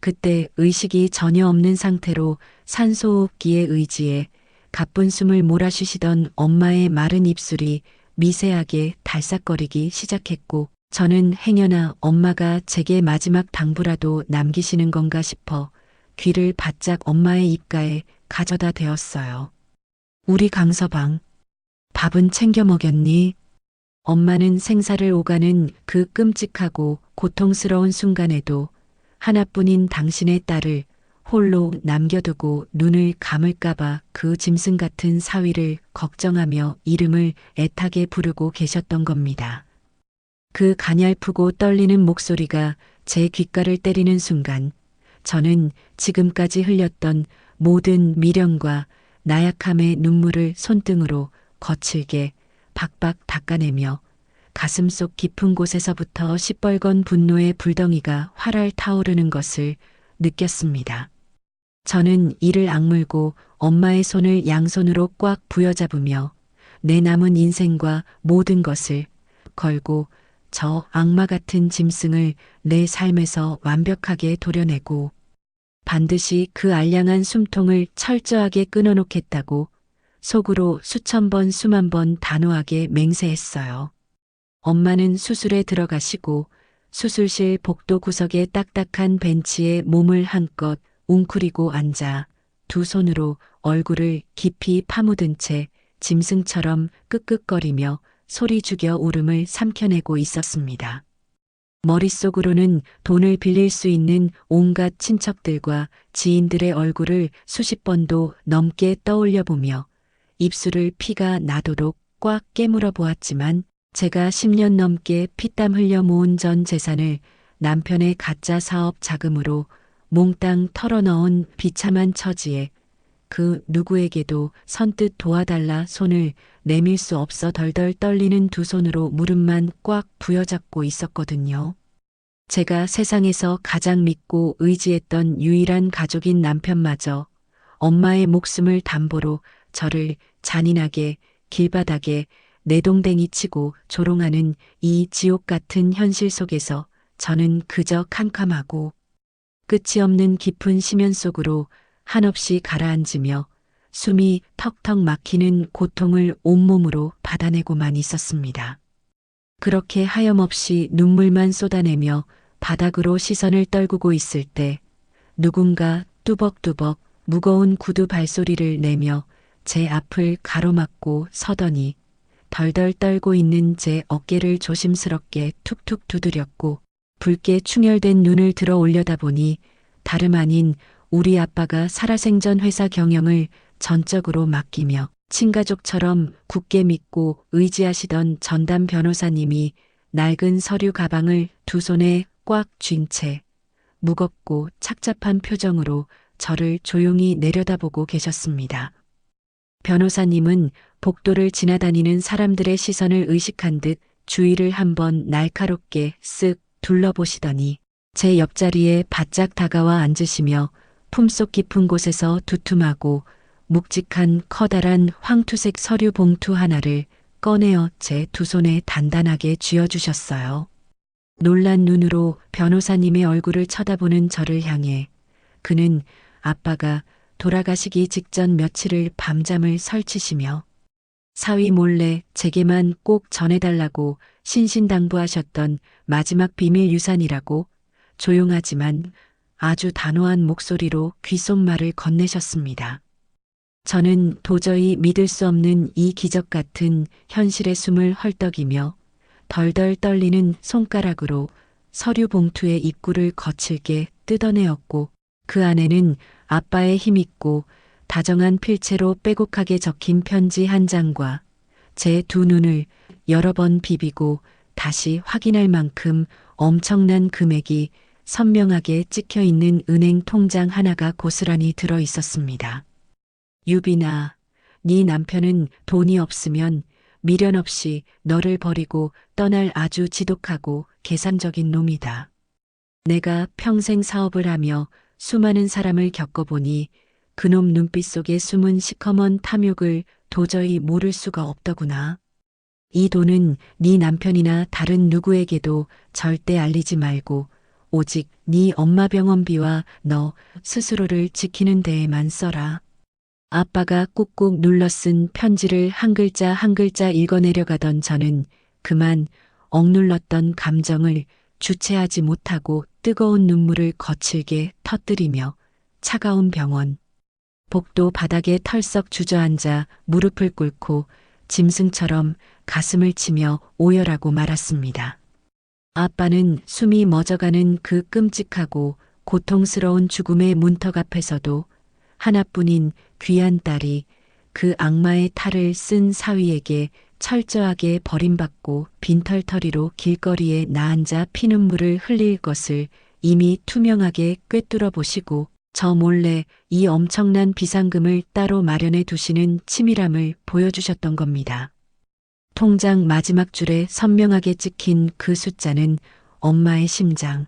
그때 의식이 전혀 없는 상태로 산소호흡기에 의지해 가쁜 숨을 몰아쉬시던 엄마의 마른 입술이 미세하게 달싹거리기 시작했고 저는 행여나 엄마가 제게 마지막 당부라도 남기시는 건가 싶어 귀를 바짝 엄마의 입가에 가져다 대었어요. 우리 강서방, 밥은 챙겨 먹였니? 엄마는 생사를 오가는 그 끔찍하고 고통스러운 순간에도 하나뿐인 당신의 딸을 홀로 남겨두고 눈을 감을까봐 그 짐승 같은 사위를 걱정하며 이름을 애타게 부르고 계셨던 겁니다. 그 가냘프고 떨리는 목소리가 제 귓가를 때리는 순간 저는 지금까지 흘렸던 모든 미련과 나약함의 눈물을 손등으로 거칠게 박박 닦아내며 가슴속 깊은 곳에서부터 시뻘건 분노의 불덩이가 활활 타오르는 것을 느꼈습니다. 저는 이를 악물고 엄마의 손을 양손으로 꽉 부여잡으며 내 남은 인생과 모든 것을 걸고 저 악마 같은 짐승을 내 삶에서 완벽하게 도려내고 반드시 그 알량한 숨통을 철저하게 끊어놓겠다고 속으로 수천 번 수만 번 단호하게 맹세했어요. 엄마는 수술에 들어가시고 수술실 복도 구석의 딱딱한 벤치에 몸을 한껏 웅크리고 앉아 두 손으로 얼굴을 깊이 파묻은 채 짐승처럼 끄끄거리며 소리 죽여 울음을 삼켜내고 있었습니다. 머릿속으로는 돈을 빌릴 수 있는 온갖 친척들과 지인들의 얼굴을 수십 번도 넘게 떠올려 보며 입술을 피가 나도록 꽉 깨물어 보았지만 제가 10년 넘게 피땀 흘려 모은 전 재산을 남편의 가짜 사업 자금으로 몽땅 털어넣은 비참한 처지에 그 누구에게도 선뜻 도와달라 손을 내밀 수 없어 덜덜 떨리는 두 손으로 무릎만 꽉 부여잡고 있었거든요. 제가 세상에서 가장 믿고 의지했던 유일한 가족인 남편마저 엄마의 목숨을 담보로 저를 잔인하게 길바닥에 내동댕이 치고 조롱하는 이 지옥 같은 현실 속에서 저는 그저 캄캄하고 끝이 없는 깊은 심연 속으로 한없이 가라앉으며 숨이 턱턱 막히는 고통을 온몸으로 받아내고만 있었습니다. 그렇게 하염없이 눈물만 쏟아내며 바닥으로 시선을 떨구고 있을 때 누군가 뚜벅뚜벅 무거운 구두 발소리를 내며 제 앞을 가로막고 서더니 덜덜 떨고 있는 제 어깨를 조심스럽게 툭툭 두드렸고 붉게 충혈된 눈을 들어 올려다보니 다름 아닌 우리 아빠가 살아생전 회사 경영을 전적으로 맡기며 친가족처럼 굳게 믿고 의지하시던 전담 변호사님이 낡은 서류 가방을 두 손에 꽉 쥔 채 무겁고 착잡한 표정으로 저를 조용히 내려다보고 계셨습니다. 변호사님은 복도를 지나다니는 사람들의 시선을 의식한 듯 주위를 한번 날카롭게 쓱 둘러보시더니 제 옆자리에 바짝 다가와 앉으시며 품속 깊은 곳에서 두툼하고 묵직한 커다란 황투색 서류 봉투 하나를 꺼내어 제 두 손에 단단하게 쥐어주셨어요. 놀란 눈으로 변호사님의 얼굴을 쳐다보는 저를 향해 그는 아빠가 돌아가시기 직전 며칠을 밤잠을 설치시며 사위 몰래 제게만 꼭 전해달라고 신신당부하셨던 마지막 비밀 유산이라고 조용하지만 아주 단호한 목소리로 귓속말을 건네셨습니다. 저는 도저히 믿을 수 없는 이 기적 같은 현실의 숨을 헐떡이며 덜덜 떨리는 손가락으로 서류 봉투의 입구를 거칠게 뜯어내었고 그 안에는 아빠의 힘있고 다정한 필체로 빼곡하게 적힌 편지 한 장과 제 두 눈을 여러 번 비비고 다시 확인할 만큼 엄청난 금액이 선명하게 찍혀 있는 은행 통장 하나가 고스란히 들어 있었습니다. 유빈아, 네 남편은 돈이 없으면 미련 없이 너를 버리고 떠날 아주 지독하고 계산적인 놈이다. 내가 평생 사업을 하며 수많은 사람을 겪어보니 그놈 눈빛 속에 숨은 시커먼 탐욕을 도저히 모를 수가 없더구나. 이 돈은 네 남편이나 다른 누구에게도 절대 알리지 말고 오직 네 엄마 병원비와 너 스스로를 지키는 데에만 써라. 아빠가 꾹꾹 눌러 쓴 편지를 한 글자 한 글자 읽어내려가던 저는 그만 억눌렀던 감정을 주체하지 못하고 뜨거운 눈물을 거칠게 터뜨리며 차가운 병원, 복도 바닥에 털썩 주저앉아 무릎을 꿇고 짐승처럼 가슴을 치며 오열하고 말았습니다. 아빠는 숨이 멎어가는 그 끔찍하고 고통스러운 죽음의 문턱 앞에서도 하나뿐인 귀한 딸이 그 악마의 탈을 쓴 사위에게 철저하게 버림받고 빈털터리로 길거리에 나앉아 피눈물을 흘릴 것을 이미 투명하게 꿰뚫어 보시고 저 몰래 이 엄청난 비상금을 따로 마련해 두시는 치밀함을 보여주셨던 겁니다. 통장 마지막 줄에 선명하게 찍힌 그 숫자는 엄마의 심장.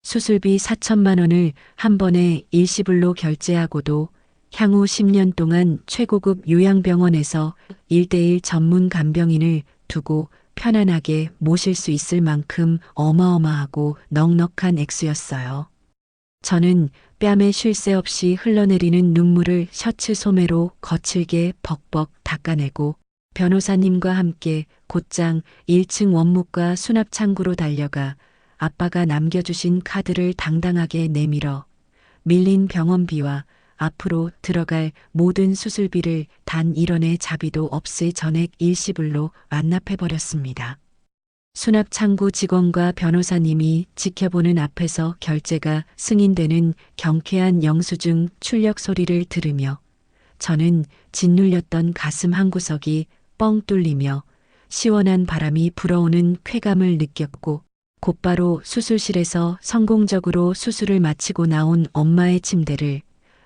수술비 4천만 원을 한 번에 일시불로 결제하고도 향후 10년 동안 최고급 요양병원에서 1:1 전문 간병인을 두고 편안하게 모실 수 있을 만큼 어마어마하고 넉넉한 액수였어요. 저는 뺨에 쉴 새 없이 흘러내리는 눈물을 셔츠 소매로 거칠게 벅벅 닦아내고 변호사님과 함께 곧장 1층 원무과 수납 창구로 달려가 아빠가 남겨주신 카드를 당당하게 내밀어 밀린 병원비와 앞으로 들어갈 모든 수술비를 단 1원의 자비도 없을 전액 일시불로 완납해버렸습니다. 수납 창구 직원과 변호사님이 지켜보는 앞에서 결제가 승인되는 경쾌한 영수증 출력 소리를 들으며 저는 짓눌렸던 가슴 한구석이 뻥 뚫리며 시원한 바람이 불어오는 쾌감을 느꼈고 곧바로 수술실에서 성공적으로 수술을 마치고 나온 엄마의 침대를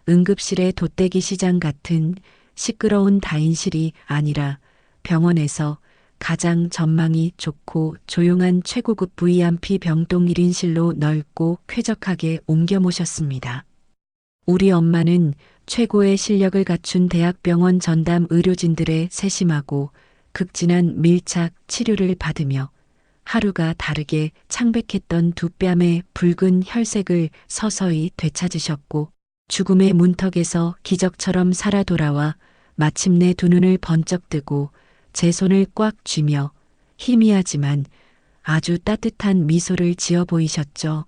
응급실의 돗대기 시장 같은 시끄러운 다인실이 아니라 병원에서 가장 전망이 좋고 조용한 최고급 V&P 병동 1인실로 넓고 쾌적하게 옮겨 모셨습니다. 우리 엄마는 최고의 실력을 갖춘 대학병원 전담 의료진들의 세심하고 극진한 밀착 치료를 받으며 하루가 다르게 창백했던 두 뺨의 붉은 혈색을 서서히 되찾으셨고 죽음의 문턱에서 기적처럼 살아 돌아와 마침내 두 눈을 번쩍 뜨고 제 손을 꽉 쥐며 희미하지만 아주 따뜻한 미소를 지어 보이셨죠.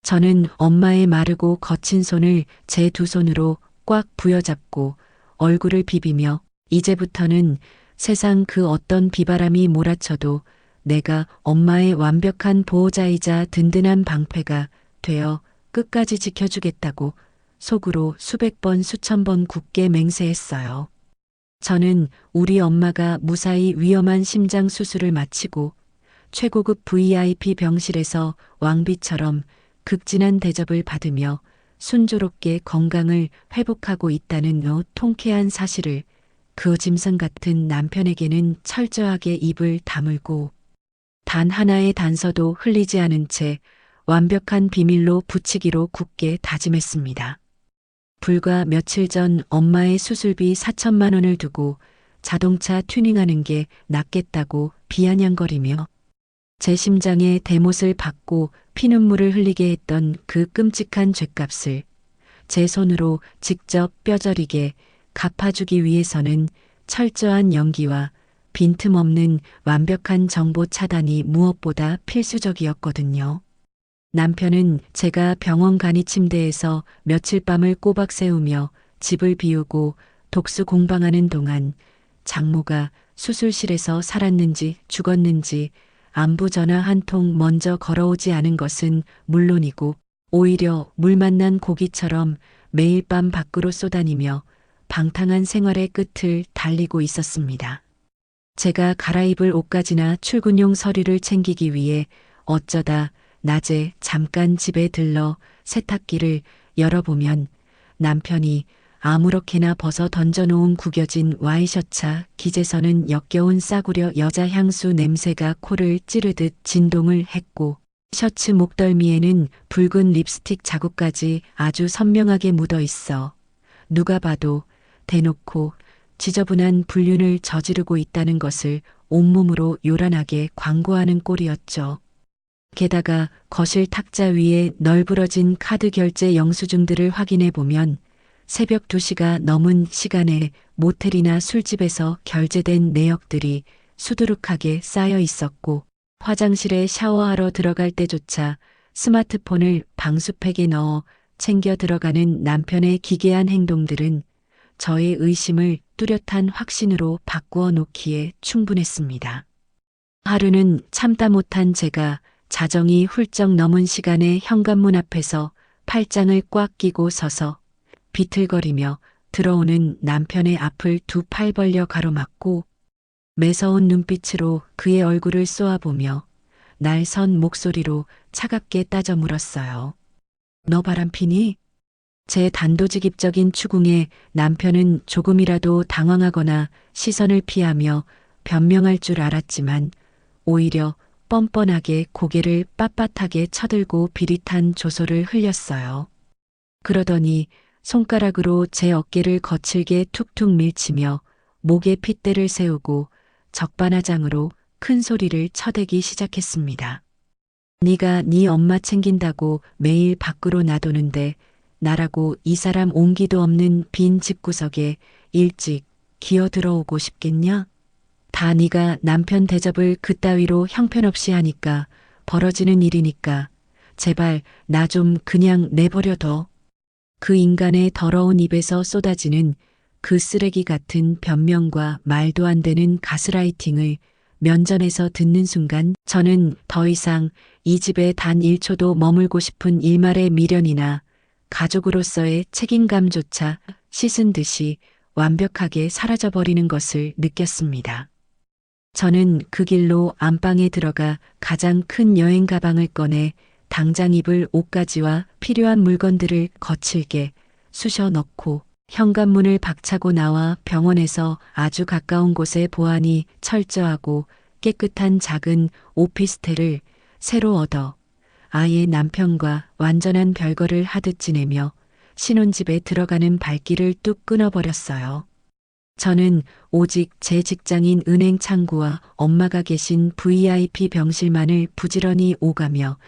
저는 엄마의 마르고 거친 손을 제 두 손으로 꽉 부여잡고 얼굴을 비비며 이제부터는 세상 그 어떤 비바람이 몰아쳐도 내가 엄마의 완벽한 보호자이자 든든한 방패가 되어 끝까지 지켜주겠다고 속으로 수백 번 수천 번 굳게 맹세했어요. 저는 우리 엄마가 무사히 위험한 심장 수술을 마치고 최고급 VIP 병실에서 왕비처럼 극진한 대접을 받으며 순조롭게 건강을 회복하고 있다는 통쾌한 사실을 그 짐승 같은 남편에게는 철저하게 입을 다물고 단 하나의 단서도 흘리지 않은 채 완벽한 비밀로 붙이기로 굳게 다짐했습니다. 불과 며칠 전 엄마의 수술비 4천만 원을 두고 자동차 튜닝하는 게 낫겠다고 비아냥거리며 제 심장에 대못을 받고 피눈물을 흘리게 했던 그 끔찍한 죗값을 제 손으로 직접 뼈저리게 갚아주기 위해서는 철저한 연기와 빈틈없는 완벽한 정보 차단이 무엇보다 필수적이었거든요. 남편은 제가 병원 간이 침대에서 며칠 밤을 꼬박 새우며 집을 비우고 독수 공방하는 동안 장모가 수술실에서 살았는지 죽었는지 안부 전화 한 통 먼저 걸어오지 않은 것은 물론이고 오히려 물 만난 고기처럼 매일 밤 밖으로 쏘다니며 방탕한 생활의 끝을 달리고 있었습니다. 제가 갈아입을 옷가지나 출근용 서류를 챙기기 위해 어쩌다 낮에 잠깐 집에 들러 세탁기를 열어보면 남편이 아무렇게나 벗어 던져놓은 구겨진 와이셔츠 기재서는 역겨운 싸구려 여자 향수 냄새가 코를 찌르듯 진동을 했고 셔츠 목덜미에는 붉은 립스틱 자국까지 아주 선명하게 묻어 있어 누가 봐도 대놓고 지저분한 불륜을 저지르고 있다는 것을 온몸으로 요란하게 광고하는 꼴이었죠. 게다가 거실 탁자 위에 널브러진 카드 결제 영수증들을 확인해 보면 새벽 2시가 넘은 시간에 모텔이나 술집에서 결제된 내역들이 수두룩하게 쌓여 있었고 화장실에 샤워하러 들어갈 때조차 스마트폰을 방수팩에 넣어 챙겨 들어가는 남편의 기괴한 행동들은 저의 의심을 뚜렷한 확신으로 바꾸어 놓기에 충분했습니다. 하루는 참다 못한 제가 자정이 훌쩍 넘은 시간에 현관문 앞에서 팔짱을 꽉 끼고 서서 비틀거리며 들어오는 남편의 앞을 두 팔 벌려 가로막고 매서운 눈빛으로 그의 얼굴을 쏘아보며 날선 목소리로 차갑게 따져 물었어요. 너 바람피니? 제 단도직입적인 추궁에 남편은 조금이라도 당황하거나 시선을 피하며 변명할 줄 알았지만 오히려 뻔뻔하게 고개를 빳빳하게 쳐들고 비릿한 조소를 흘렸어요. 그러더니 손가락으로 제 어깨를 거칠게 툭툭 밀치며 목에 핏대를 세우고 적반하장으로 큰 소리를 쳐대기 시작했습니다. 네가 네 엄마 챙긴다고 매일 밖으로 나도는데 나라고 이 사람 온기도 없는 빈 집구석에 일찍 기어 들어오고 싶겠냐? 다 네가 남편 대접을 그따위로 형편없이 하니까 벌어지는 일이니까 제발 나 좀 그냥 내버려둬. 그 인간의 더러운 입에서 쏟아지는 그 쓰레기 같은 변명과 말도 안 되는 가스라이팅을 면전에서 듣는 순간 저는 더 이상 이 집에 단 1초도 머물고 싶은 일말의 미련이나 가족으로서의 책임감조차 씻은 듯이 완벽하게 사라져버리는 것을 느꼈습니다. 저는 그 길로 안방에 들어가 가장 큰 여행 가방을 꺼내 당장 입을 옷가지와 필요한 물건들을 거칠게 쑤셔 넣고 현관문을 박차고 나와 병원에서 아주 가까운 곳에 보안이 철저하고 깨끗한 작은 오피스텔을 새로 얻어 아예 남편과 완전한 별거를 하듯 지내며 신혼집에 들어가는 발길을 뚝 끊어버렸어요. 저는 오직 제 직장인 은행 창구와 엄마가 계신 VIP 병실만을 부지런히 오가며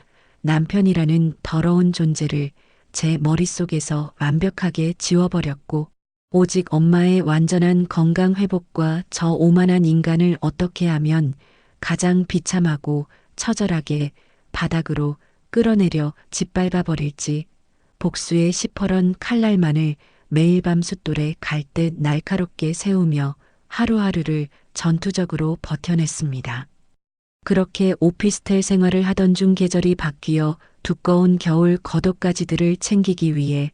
남편이라는 더러운 존재를 제 머릿속에서 완벽하게 지워버렸고 오직 엄마의 완전한 건강 회복과 저 오만한 인간을 어떻게 하면 가장 비참하고 처절하게 바닥으로 끌어내려 짓밟아 버릴지 복수의 시퍼런 칼날만을 매일 밤 숫돌에 갈듯 날카롭게 세우며 하루하루를 전투적으로 버텨냈습니다. 그렇게 오피스텔 생활을 하던 중 계절이 바뀌어 두꺼운 겨울 겉옷가지들을 챙기기 위해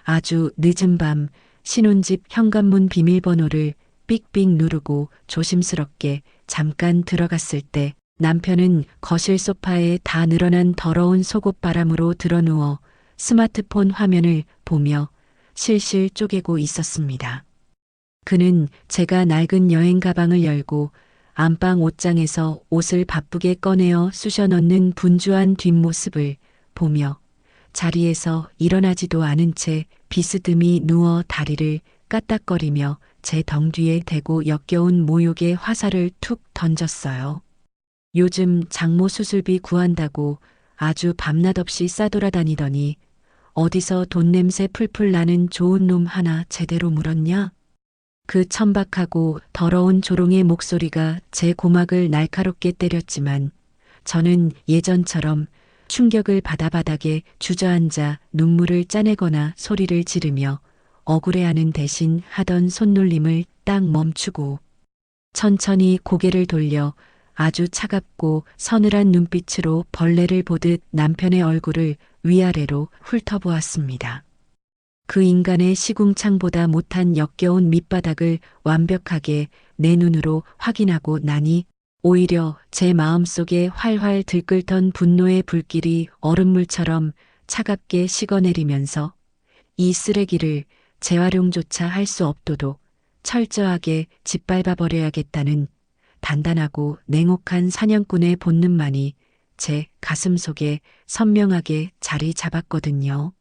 아주 늦은 밤 신혼집 현관문 비밀번호를 삑삑 누르고 조심스럽게 잠깐 들어갔을 때 남편은 거실 소파에 다 늘어난 더러운 속옷바람으로 드러누워 스마트폰 화면을 보며 실실 쪼개고 있었습니다. 그는 제가 낡은 여행 가방을 열고 안방 옷장에서 옷을 바쁘게 꺼내어 쑤셔 넣는 분주한 뒷모습을 보며 자리에서 일어나지도 않은 채 비스듬히 누워 다리를 까딱거리며 제 덩 뒤에 대고 역겨운 모욕의 화살을 툭 던졌어요. 요즘 장모 수술비 구한다고 아주 밤낮 없이 싸돌아다니더니 어디서 돈 냄새 풀풀 나는 좋은 놈 하나 제대로 물었냐? 그 천박하고 더러운 조롱의 목소리가 제 고막을 날카롭게 때렸지만 저는 예전처럼 충격을 받아 바닥에 주저앉아 눈물을 짜내거나 소리를 지르며 억울해하는 대신 하던 손놀림을 딱 멈추고 천천히 고개를 돌려 아주 차갑고 서늘한 눈빛으로 벌레를 보듯 남편의 얼굴을 위아래로 훑어보았습니다. 그 인간의 시궁창보다 못한 역겨운 밑바닥을 완벽하게 내 눈으로 확인하고 나니 오히려 제 마음속에 활활 들끓던 분노의 불길이 얼음물처럼 차갑게 식어내리면서 이 쓰레기를 재활용조차 할 수 없도록 철저하게 짓밟아 버려야겠다는 단단하고 냉혹한 사냥꾼의 본능만이 제 가슴 속에 선명하게 자리 잡았거든요.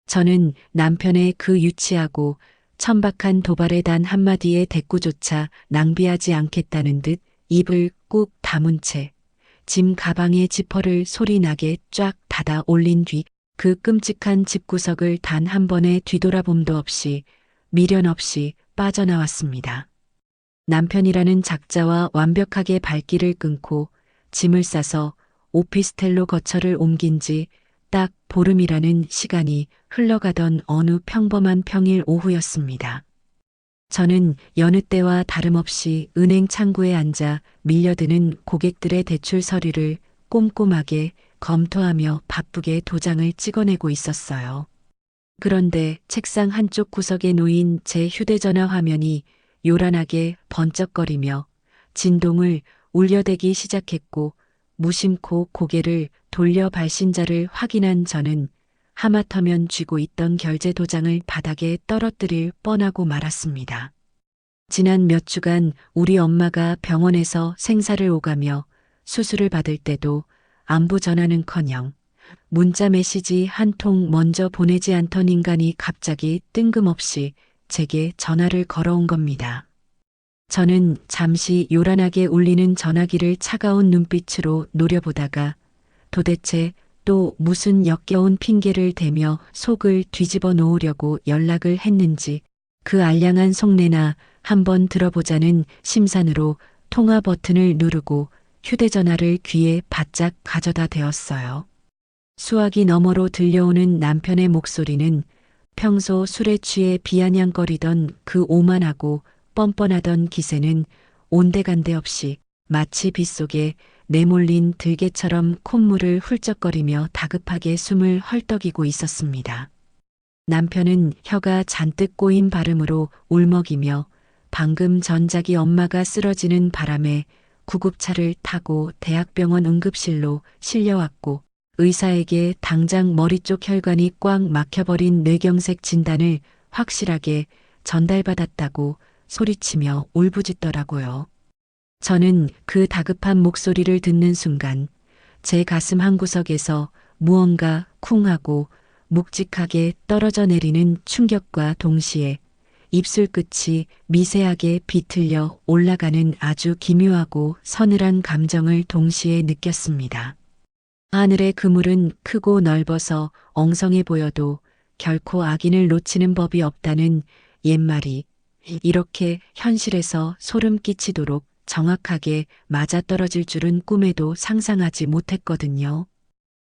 저는 남편의 그 유치하고 천박한 도발에 단 한마디의 대꾸조차 낭비하지 않겠다는 듯 입을 꾹 다문 채 짐 가방의 지퍼를 소리나게 쫙 닫아 올린 뒤 그 끔찍한 집구석을 단 한 번의 뒤돌아봄도 없이 미련 없이 빠져나왔습니다. 남편이라는 작자와 완벽하게 발길을 끊고 짐을 싸서 오피스텔로 거처를 옮긴 지 딱 보름이라는 시간이 흘러가던 어느 평범한 평일 오후였습니다. 저는 여느 때와 다름없이 은행 창구에 앉아 밀려드는 고객들의 대출 서류를 꼼꼼하게 검토하며 바쁘게 도장을 찍어내고 있었어요. 그런데 책상 한쪽 구석에 놓인 제 휴대전화 화면이 요란하게 번쩍거리며 진동을 울려대기 시작했고 무심코 고개를 돌려 발신자를 확인한 저는 하마터면 쥐고 있던 결제 도장을 바닥에 떨어뜨릴 뻔하고 말았습니다. 지난 몇 주간 우리 엄마가 병원에서 생사를 오가며 수술을 받을 때도 안부 전화는커녕 문자 메시지 한 통 먼저 보내지 않던 인간이 갑자기 뜬금없이 제게 전화를 걸어온 겁니다. 저는 잠시 요란하게 울리는 전화기를 차가운 눈빛으로 노려보다가 도대체 또 무슨 역겨운 핑계를 대며 속을 뒤집어 놓으려고 연락을 했는지 그 알량한 속내나 한번 들어보자는 심산으로 통화 버튼을 누르고 휴대전화를 귀에 바짝 가져다 대었어요. 수화기 너머로 들려오는 남편의 목소리는 평소 술에 취해 비아냥거리던 그 오만하고 뻔뻔하던 기세는 온데간데 없이 마치 빗속에 내몰린 들개처럼 콧물을 훌쩍거리며 다급하게 숨을 헐떡이고 있었습니다. 남편은 혀가 잔뜩 꼬인 발음으로 울먹이며 방금 전 자기 엄마가 쓰러지는 바람에 구급차를 타고 대학병원 응급실로 실려왔고 의사에게 당장 머리 쪽 혈관이 꽉 막혀버린 뇌경색 진단을 확실하게 전달받았다고 소리치며 울부짖더라고요. 저는 그 다급한 목소리를 듣는 순간 제 가슴 한구석에서 무언가 쿵하고 묵직하게 떨어져 내리는 충격과 동시에 입술 끝이 미세하게 비틀려 올라가는 아주 기묘하고 서늘한 감정을 동시에 느꼈습니다. 하늘의 그물은 크고 넓어서 엉성해 보여도 결코 악인을 놓치는 법이 없다는 옛말이 이렇게 현실에서 소름 끼치도록 정확하게 맞아떨어질 줄은 꿈에도 상상하지 못했거든요.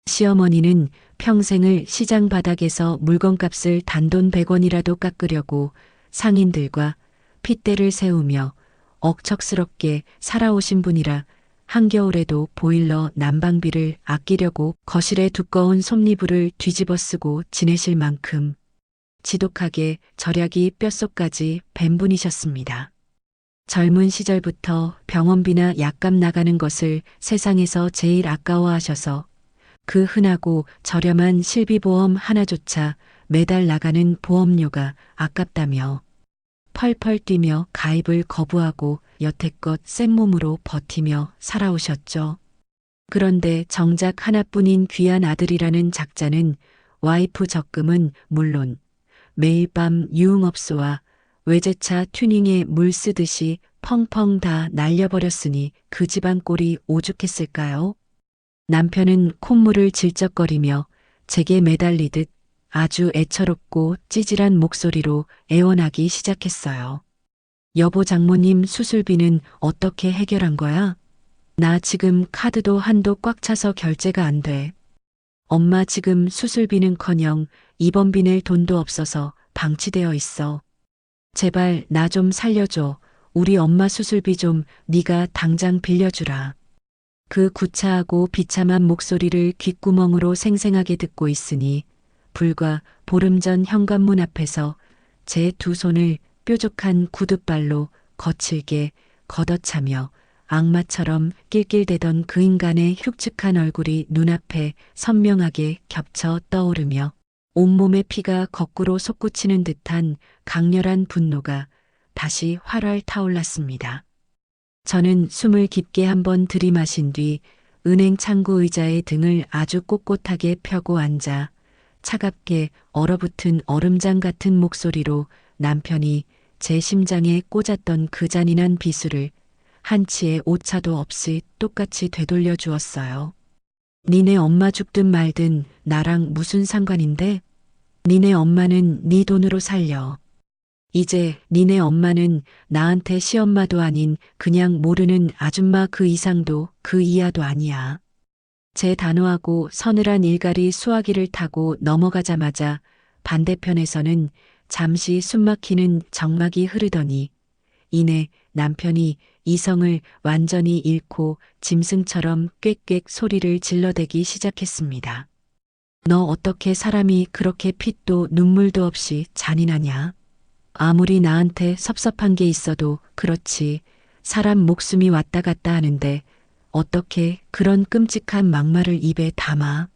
시어머니는 평생을 시장 바닥에서 물건값을 단돈 100원이라도 깎으려고 상인들과 핏대를 세우며 억척스럽게 살아오신 분이라 한겨울에도 보일러 난방비를 아끼려고 거실에 두꺼운 솜니부를 뒤집어 쓰고 지내실 만큼 지독하게 절약이 뼛속까지 밴 분이셨습니다. 젊은 시절부터 병원비나 약값 나가는 것을 세상에서 제일 아까워하셔서 그 흔하고 저렴한 실비보험 하나조차 매달 나가는 보험료가 아깝다며 펄펄 뛰며 가입을 거부하고 여태껏 센 몸으로 버티며 살아오셨죠. 그런데 정작 하나뿐인 귀한 아들이라는 작자는 와이프 적금은 물론 매일 밤 유흥업소와 외제차 튜닝에 물 쓰듯이 펑펑 다 날려버렸으니 그 집안 꼴이 오죽했을까요? 남편은 콧물을 질적거리며 제게 매달리듯 아주 애처롭고 찌질한 목소리로 애원하기 시작했어요. 여보 장모님 수술비는 어떻게 해결한 거야? 나 지금 카드도 한도 꽉 차서 결제가 안 돼. 엄마 지금 수술비는커녕 입원비 낼 돈도 없어서 방치되어 있어. 제발 나 좀 살려줘. 우리 엄마 수술비 좀 네가 당장 빌려주라. 그 구차하고 비참한 목소리를 귓구멍으로 생생하게 듣고 있으니 불과 보름 전 현관문 앞에서 제 두 손을 뾰족한 구둣발로 거칠게 걷어차며 악마처럼 낄낄대던 그 인간의 흉측한 얼굴이 눈앞에 선명하게 겹쳐 떠오르며 온몸의 피가 거꾸로 솟구치는 듯한 강렬한 분노가 다시 활활 타올랐습니다. 저는 숨을 깊게 한번 들이마신 뒤 은행 창구 의자에 등을 아주 꼿꼿하게 펴고 앉아 차갑게 얼어붙은 얼음장 같은 목소리로 남편이 제 심장에 꽂았던 그 잔인한 비수를 한치의 오차도 없이 똑같이 되돌려 주었어요. 니네 엄마 죽든 말든 나랑 무슨 상관인데? 니네 엄마는 네 돈으로 살려. 이제 니네 엄마는 나한테 시엄마도 아닌 그냥 모르는 아줌마 그 이상도 그 이하도 아니야. 제 단호하고 서늘한 일갈이 수화기를 타고 넘어가자마자 반대편에서는 잠시 숨막히는 정막이 흐르더니 이내 남편이 이성을 완전히 잃고 짐승처럼 꽥꽥 소리를 질러대기 시작했습니다. 너 어떻게 사람이 그렇게 핏도 눈물도 없이 잔인하냐? 아무리 나한테 섭섭한 게 있어도 그렇지 사람 목숨이 왔다 갔다 하는데 어떻게 그런 끔찍한 막말을 입에 담아?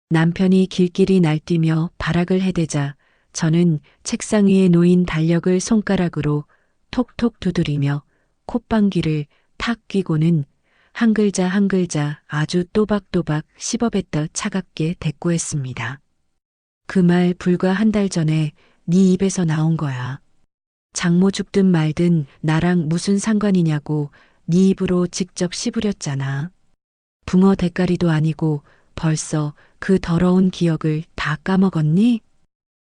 남편이 길길이 날뛰며 발악을 해대자 저는 책상 위에 놓인 달력을 손가락으로 톡톡 두드리며 콧방귀를 탁 뀌고는 한 글자 한 글자 아주 또박또박 씹어뱉다 차갑게 대꾸했습니다. 그 말 불과 한 달 전에 네 입에서 나온 거야. 장모 죽든 말든 나랑 무슨 상관이냐고 네 입으로 직접 씹으렸잖아. 붕어 대가리도 아니고 벌써 그 더러운 기억을 다 까먹었니?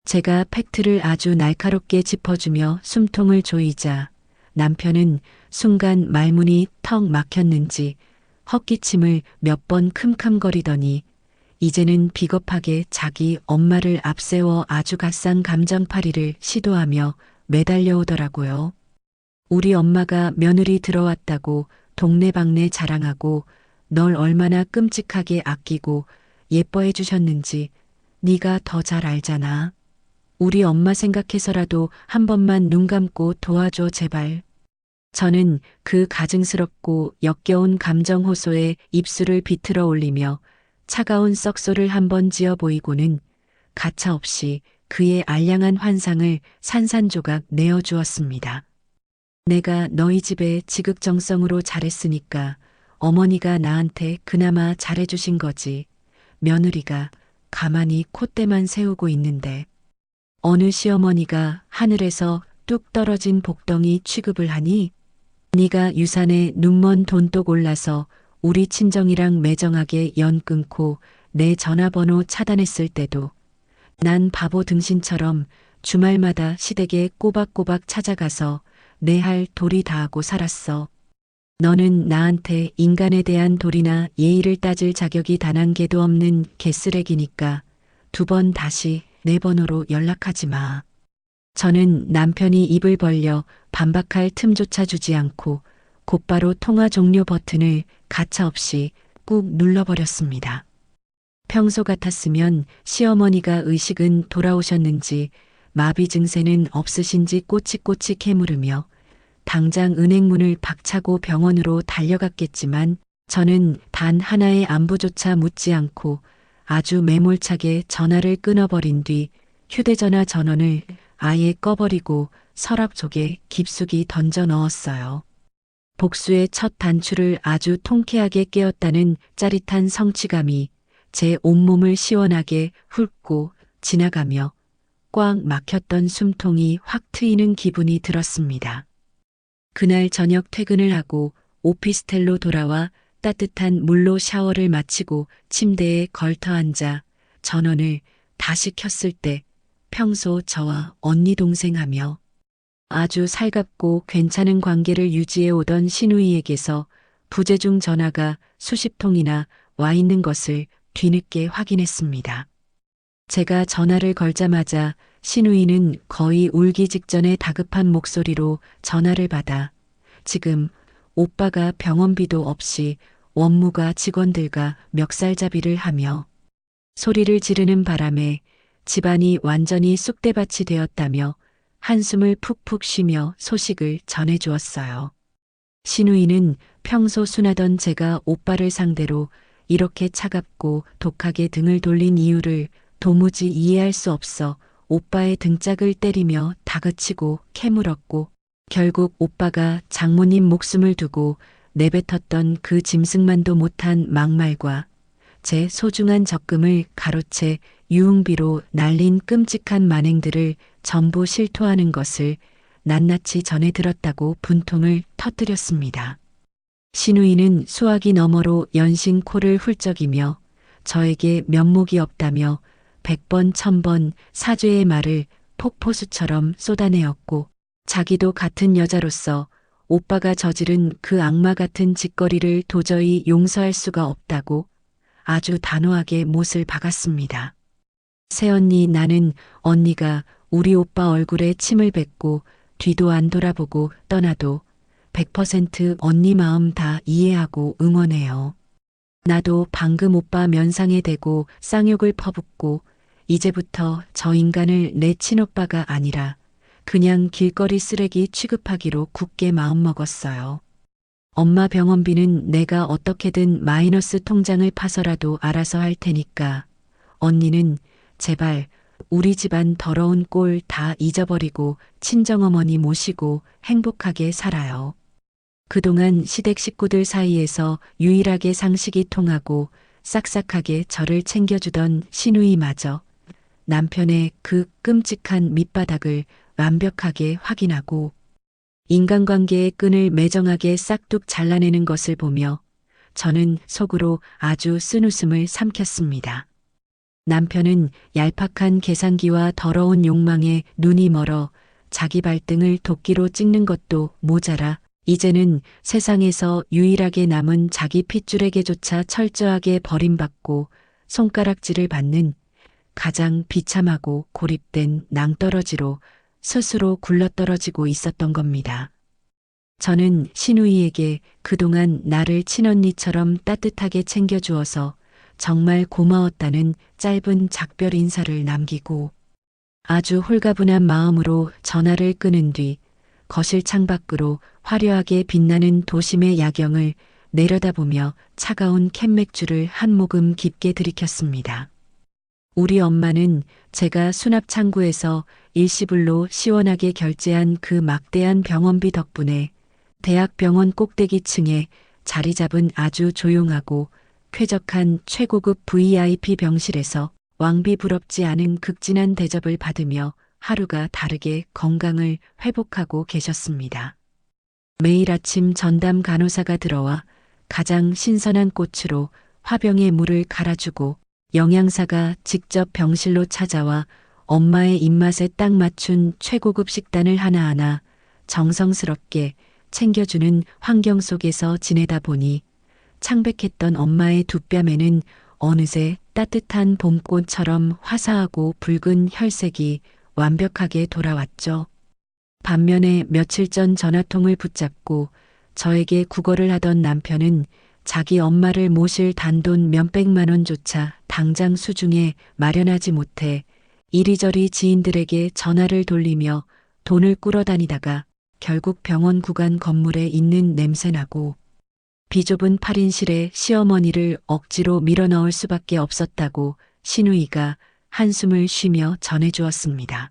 제가 팩트를 아주 날카롭게 짚어주며 숨통을 조이자 남편은 순간 말문이 턱 막혔는지 헛기침을 몇 번 쿰쿰거리더니 이제는 비겁하게 자기 엄마를 앞세워 아주 갓산 감정파리를 시도하며 매달려오더라고요. 우리 엄마가 며느리 들어왔다고 동네방네 자랑하고 널 얼마나 끔찍하게 아끼고 예뻐해 주셨는지 네가 더 잘 알잖아. 우리 엄마 생각해서라도 한 번만 눈 감고 도와줘 제발. 저는 그 가증스럽고 역겨운 감정 호소에 입술을 비틀어 올리며 차가운 썩소를 한번 지어 보이고는 가차없이 그의 알량한 환상을 산산조각 내어주었습니다. 내가 너희 집에 지극정성으로 잘했으니까 어머니가 나한테 그나마 잘해주신 거지. 며느리가 가만히 콧대만 세우고 있는데 어느 시어머니가 하늘에서 뚝 떨어진 복덩이 취급을 하니? 네가 유산에 눈먼 돈독 올라서 우리 친정이랑 매정하게 연 끊고 내 전화번호 차단했을 때도 난 바보 등신처럼 주말마다 시댁에 꼬박꼬박 찾아가서 내 할 도리 다하고 살았어. 너는 나한테 인간에 대한 도리나 예의를 따질 자격이 단 한 개도 없는 개쓰레기니까 두 번 다시 내 번호로 연락하지 마. 저는 남편이 입을 벌려 반박할 틈조차 주지 않고 곧바로 통화 종료 버튼을 가차없이 꾹 눌러버렸습니다. 평소 같았으면 시어머니가 의식은 돌아오셨는지 마비 증세는 없으신지 꼬치꼬치 캐물으며 당장 은행문을 박차고 병원으로 달려갔겠지만 저는 단 하나의 안부조차 묻지 않고 아주 매몰차게 전화를 끊어버린 뒤 휴대전화 전원을 아예 꺼버리고 서랍 속에 깊숙이 던져 넣었어요. 복수의 첫 단추를 아주 통쾌하게 깨었다는 짜릿한 성취감이 제 온몸을 시원하게 훑고 지나가며 꽉 막혔던 숨통이 확 트이는 기분이 들었습니다. 그날 저녁 퇴근을 하고 오피스텔로 돌아와 따뜻한 물로 샤워를 마치고 침대에 걸터 앉아 전원을 다시 켰을 때 평소 저와 언니 동생 하며 아주 살갑고 괜찮은 관계를 유지해 오던 신우이에게서 부재중 전화가 수십 통이나 와 있는 것을 뒤늦게 확인했습니다. 제가 전화를 걸자마자 신우이는 거의 울기 직전에 다급한 목소리로 전화를 받아 지금 오빠가 병원비도 없이 원무가 직원들과 멱살잡이를 하며 소리를 지르는 바람에 집안이 완전히 쑥대밭이 되었다며 한숨을 푹푹 쉬며 소식을 전해주었어요. 신우이는 평소 순하던 제가 오빠를 상대로 이렇게 차갑고 독하게 등을 돌린 이유를 도무지 이해할 수 없어 오빠의 등짝을 때리며 다그치고 캐물었고, 결국 오빠가 장모님 목숨을 두고 내뱉었던 그 짐승만도 못한 막말과 제 소중한 적금을 가로채 유흥비로 날린 끔찍한 만행들을 전부 실토하는 것을 낱낱이 전해 들었다고 분통을 터뜨렸습니다. 신우이는 수화기 너머로 연신 코를 훌쩍이며 저에게 면목이 없다며 100번 1000번 사죄의 말을 폭포수처럼 쏟아내었고, 자기도 같은 여자로서 오빠가 저지른 그 악마 같은 짓거리를 도저히 용서할 수가 없다고 아주 단호하게 못을 박았습니다. 새언니, 나는 언니가 우리 오빠 얼굴에 침을 뱉고 뒤도 안 돌아보고 떠나도 100% 언니 마음 다 이해하고 응원해요. 나도 방금 오빠 면상에 대고 쌍욕을 퍼붓고 이제부터 저 인간을 내 친오빠가 아니라 그냥 길거리 쓰레기 취급하기로 굳게 마음먹었어요. 엄마 병원비는 내가 어떻게든 마이너스 통장을 파서라도 알아서 할 테니까 언니는 제발 우리 집안 더러운 꼴 다 잊어버리고 친정어머니 모시고 행복하게 살아요. 그동안 시댁 식구들 사이에서 유일하게 상식이 통하고 싹싹하게 저를 챙겨주던 신우이마저 남편의 그 끔찍한 밑바닥을 완벽하게 확인하고 인간관계의 끈을 매정하게 싹둑 잘라내는 것을 보며 저는 속으로 아주 쓴웃음을 삼켰습니다. 남편은 얄팍한 계산기와 더러운 욕망에 눈이 멀어 자기 발등을 도끼로 찍는 것도 모자라 이제는 세상에서 유일하게 남은 자기 핏줄에게조차 철저하게 버림받고 손가락질을 받는 가장 비참하고 고립된 낭떠러지로 스스로 굴러떨어지고 있었던 겁니다. 저는 신우이에게 그동안 나를 친언니처럼 따뜻하게 챙겨주어서 정말 고마웠다는 짧은 작별 인사를 남기고 아주 홀가분한 마음으로 전화를 끊은 뒤 거실 창밖으로 화려하게 빛나는 도심의 야경을 내려다보며 차가운 캔맥주를 한 모금 깊게 들이켰습니다. 우리 엄마는 제가 수납 창구에서 일시불로 시원하게 결제한 그 막대한 병원비 덕분에 대학병원 꼭대기층에 자리 잡은 아주 조용하고 쾌적한 최고급 VIP 병실에서 왕비부럽지 않은 극진한 대접을 받으며 하루가 다르게 건강을 회복하고 계셨습니다. 매일 아침 전담 간호사가 들어와 가장 신선한 꽃으로 화병에 물을 갈아주고 영양사가 직접 병실로 찾아와 엄마의 입맛에 딱 맞춘 최고급 식단을 하나하나 정성스럽게 챙겨주는 환경 속에서 지내다 보니 창백했던 엄마의 두 뺨에는 어느새 따뜻한 봄꽃처럼 화사하고 붉은 혈색이 완벽하게 돌아왔죠. 반면에 며칠 전 전화통을 붙잡고 저에게 구걸을 하던 남편은 자기 엄마를 모실 단돈 몇백만 원조차 당장 수중에 마련하지 못해 이리저리 지인들에게 전화를 돌리며 돈을 꾸러다니다가 결국 병원 구간 건물에 있는 냄새나고 비좁은 8인실에 시어머니를 억지로 밀어넣을 수밖에 없었다고 신우이가 한숨을 쉬며 전해주었습니다.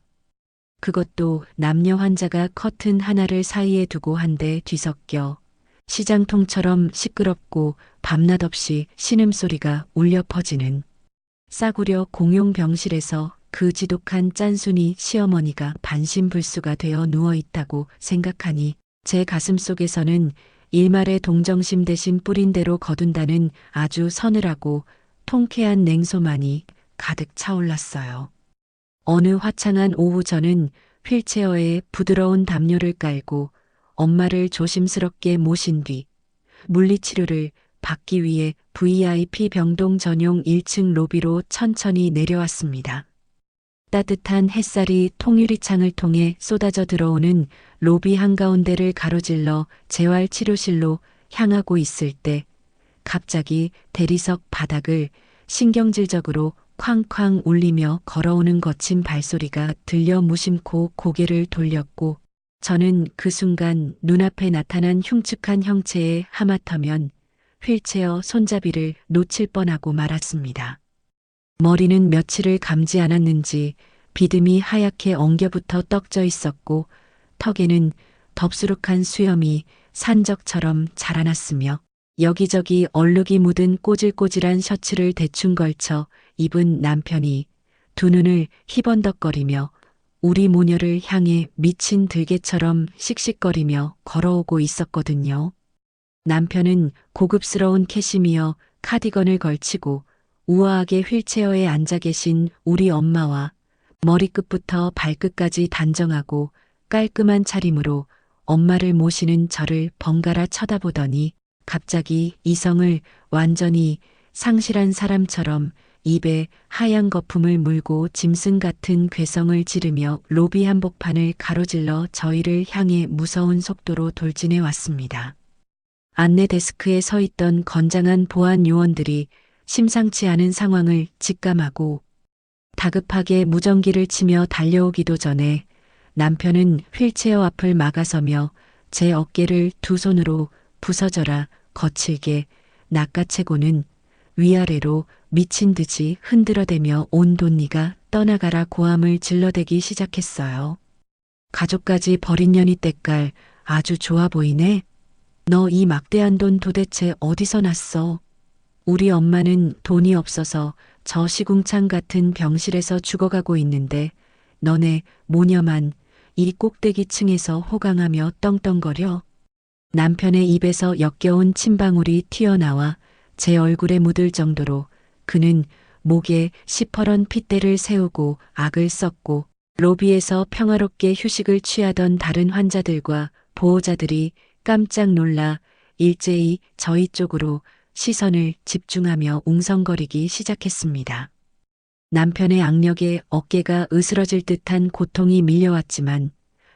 그것도 남녀 환자가 커튼 하나를 사이에 두고 한데 뒤섞여 시장통처럼 시끄럽고 밤낮 없이 신음소리가 울려 퍼지는 싸구려 공용 병실에서 그 지독한 짠순이 시어머니가 반신불수가 되어 누워있다고 생각하니 제 가슴속에서는 일말의 동정심 대신 뿌린 대로 거둔다는 아주 서늘하고 통쾌한 냉소만이 가득 차올랐어요. 어느 화창한 오후 저는 휠체어에 부드러운 담요를 깔고 엄마를 조심스럽게 모신 뒤 물리치료를 받기 위해 VIP 병동 전용 1층 로비로 천천히 내려왔습니다. 따뜻한 햇살이 통유리창을 통해 쏟아져 들어오는 로비 한가운데를 가로질러 재활치료실로 향하고 있을 때 갑자기 대리석 바닥을 신경질적으로 쾅쾅 울리며 걸어오는 거친 발소리가 들려 무심코 고개를 돌렸고 저는 그 순간 눈앞에 나타난 흉측한 형체에 하마터면 휠체어 손잡이를 놓칠 뻔하고 말았습니다. 머리는 며칠을 감지 않았는지 비듬이 하얗게 엉겨붙어 떡져 있었고 턱에는 덥수룩한 수염이 산적처럼 자라났으며 여기저기 얼룩이 묻은 꼬질꼬질한 셔츠를 대충 걸쳐 입은 남편이 두 눈을 희번덕거리며 우리 모녀를 향해 미친 들개처럼 씩씩거리며 걸어오고 있었거든요. 남편은 고급스러운 캐시미어 카디건을 걸치고 우아하게 휠체어에 앉아 계신 우리 엄마와 머리끝부터 발끝까지 단정하고 깔끔한 차림으로 엄마를 모시는 저를 번갈아 쳐다보더니 갑자기 이성을 완전히 상실한 사람처럼 입에 하얀 거품을 물고 짐승 같은 괴성을 지르며 로비 한복판을 가로질러 저희를 향해 무서운 속도로 돌진해 왔습니다. 안내 데스크에 서 있던 건장한 보안 요원들이 심상치 않은 상황을 직감하고 다급하게 무전기를 치며 달려오기도 전에 남편은 휠체어 앞을 막아서며 제 어깨를 두 손으로 부서져라 거칠게 낚아채고는 위아래로 미친 듯이 흔들어대며 온 돈니가 떠나가라 고함을 질러대기 시작했어요. 가족까지 버린 년이 때깔 아주 좋아 보이네. 너 이 막대한 돈 도대체 어디서 났어? 우리 엄마는 돈이 없어서 저 시궁창 같은 병실에서 죽어가고 있는데 너네 모녀만 이 꼭대기층에서 호강하며 떵떵거려. 남편의 입에서 역겨운 침방울이 튀어나와 제 얼굴에 묻을 정도로 그는 목에 시퍼런 핏대를 세우고 악을 썼고 로비에서 평화롭게 휴식을 취하던 다른 환자들과 보호자들이 깜짝 놀라 일제히 저희 쪽으로 시선을 집중하며 웅성거리기 시작했습니다. 남편의 악력에 어깨가 으스러질 듯한 고통이 밀려왔지만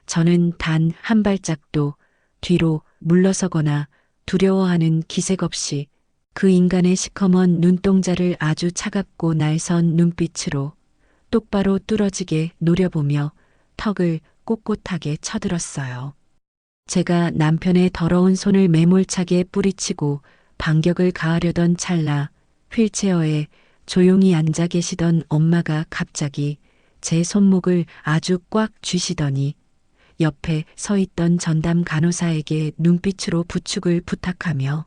저는 단 한 발짝도 뒤로 물러서거나 두려워하는 기색 없이 그 인간의 시커먼 눈동자를 아주 차갑고 날선 눈빛으로 똑바로 뚫어지게 노려보며 턱을 꼿꼿하게 쳐들었어요. 제가 남편의 더러운 손을 매몰차게 뿌리치고 반격을 가하려던 찰나 휠체어에 조용히 앉아 계시던 엄마가 갑자기 제 손목을 아주 꽉 쥐시더니 옆에 서 있던 전담 간호사에게 눈빛으로 부축을 부탁하며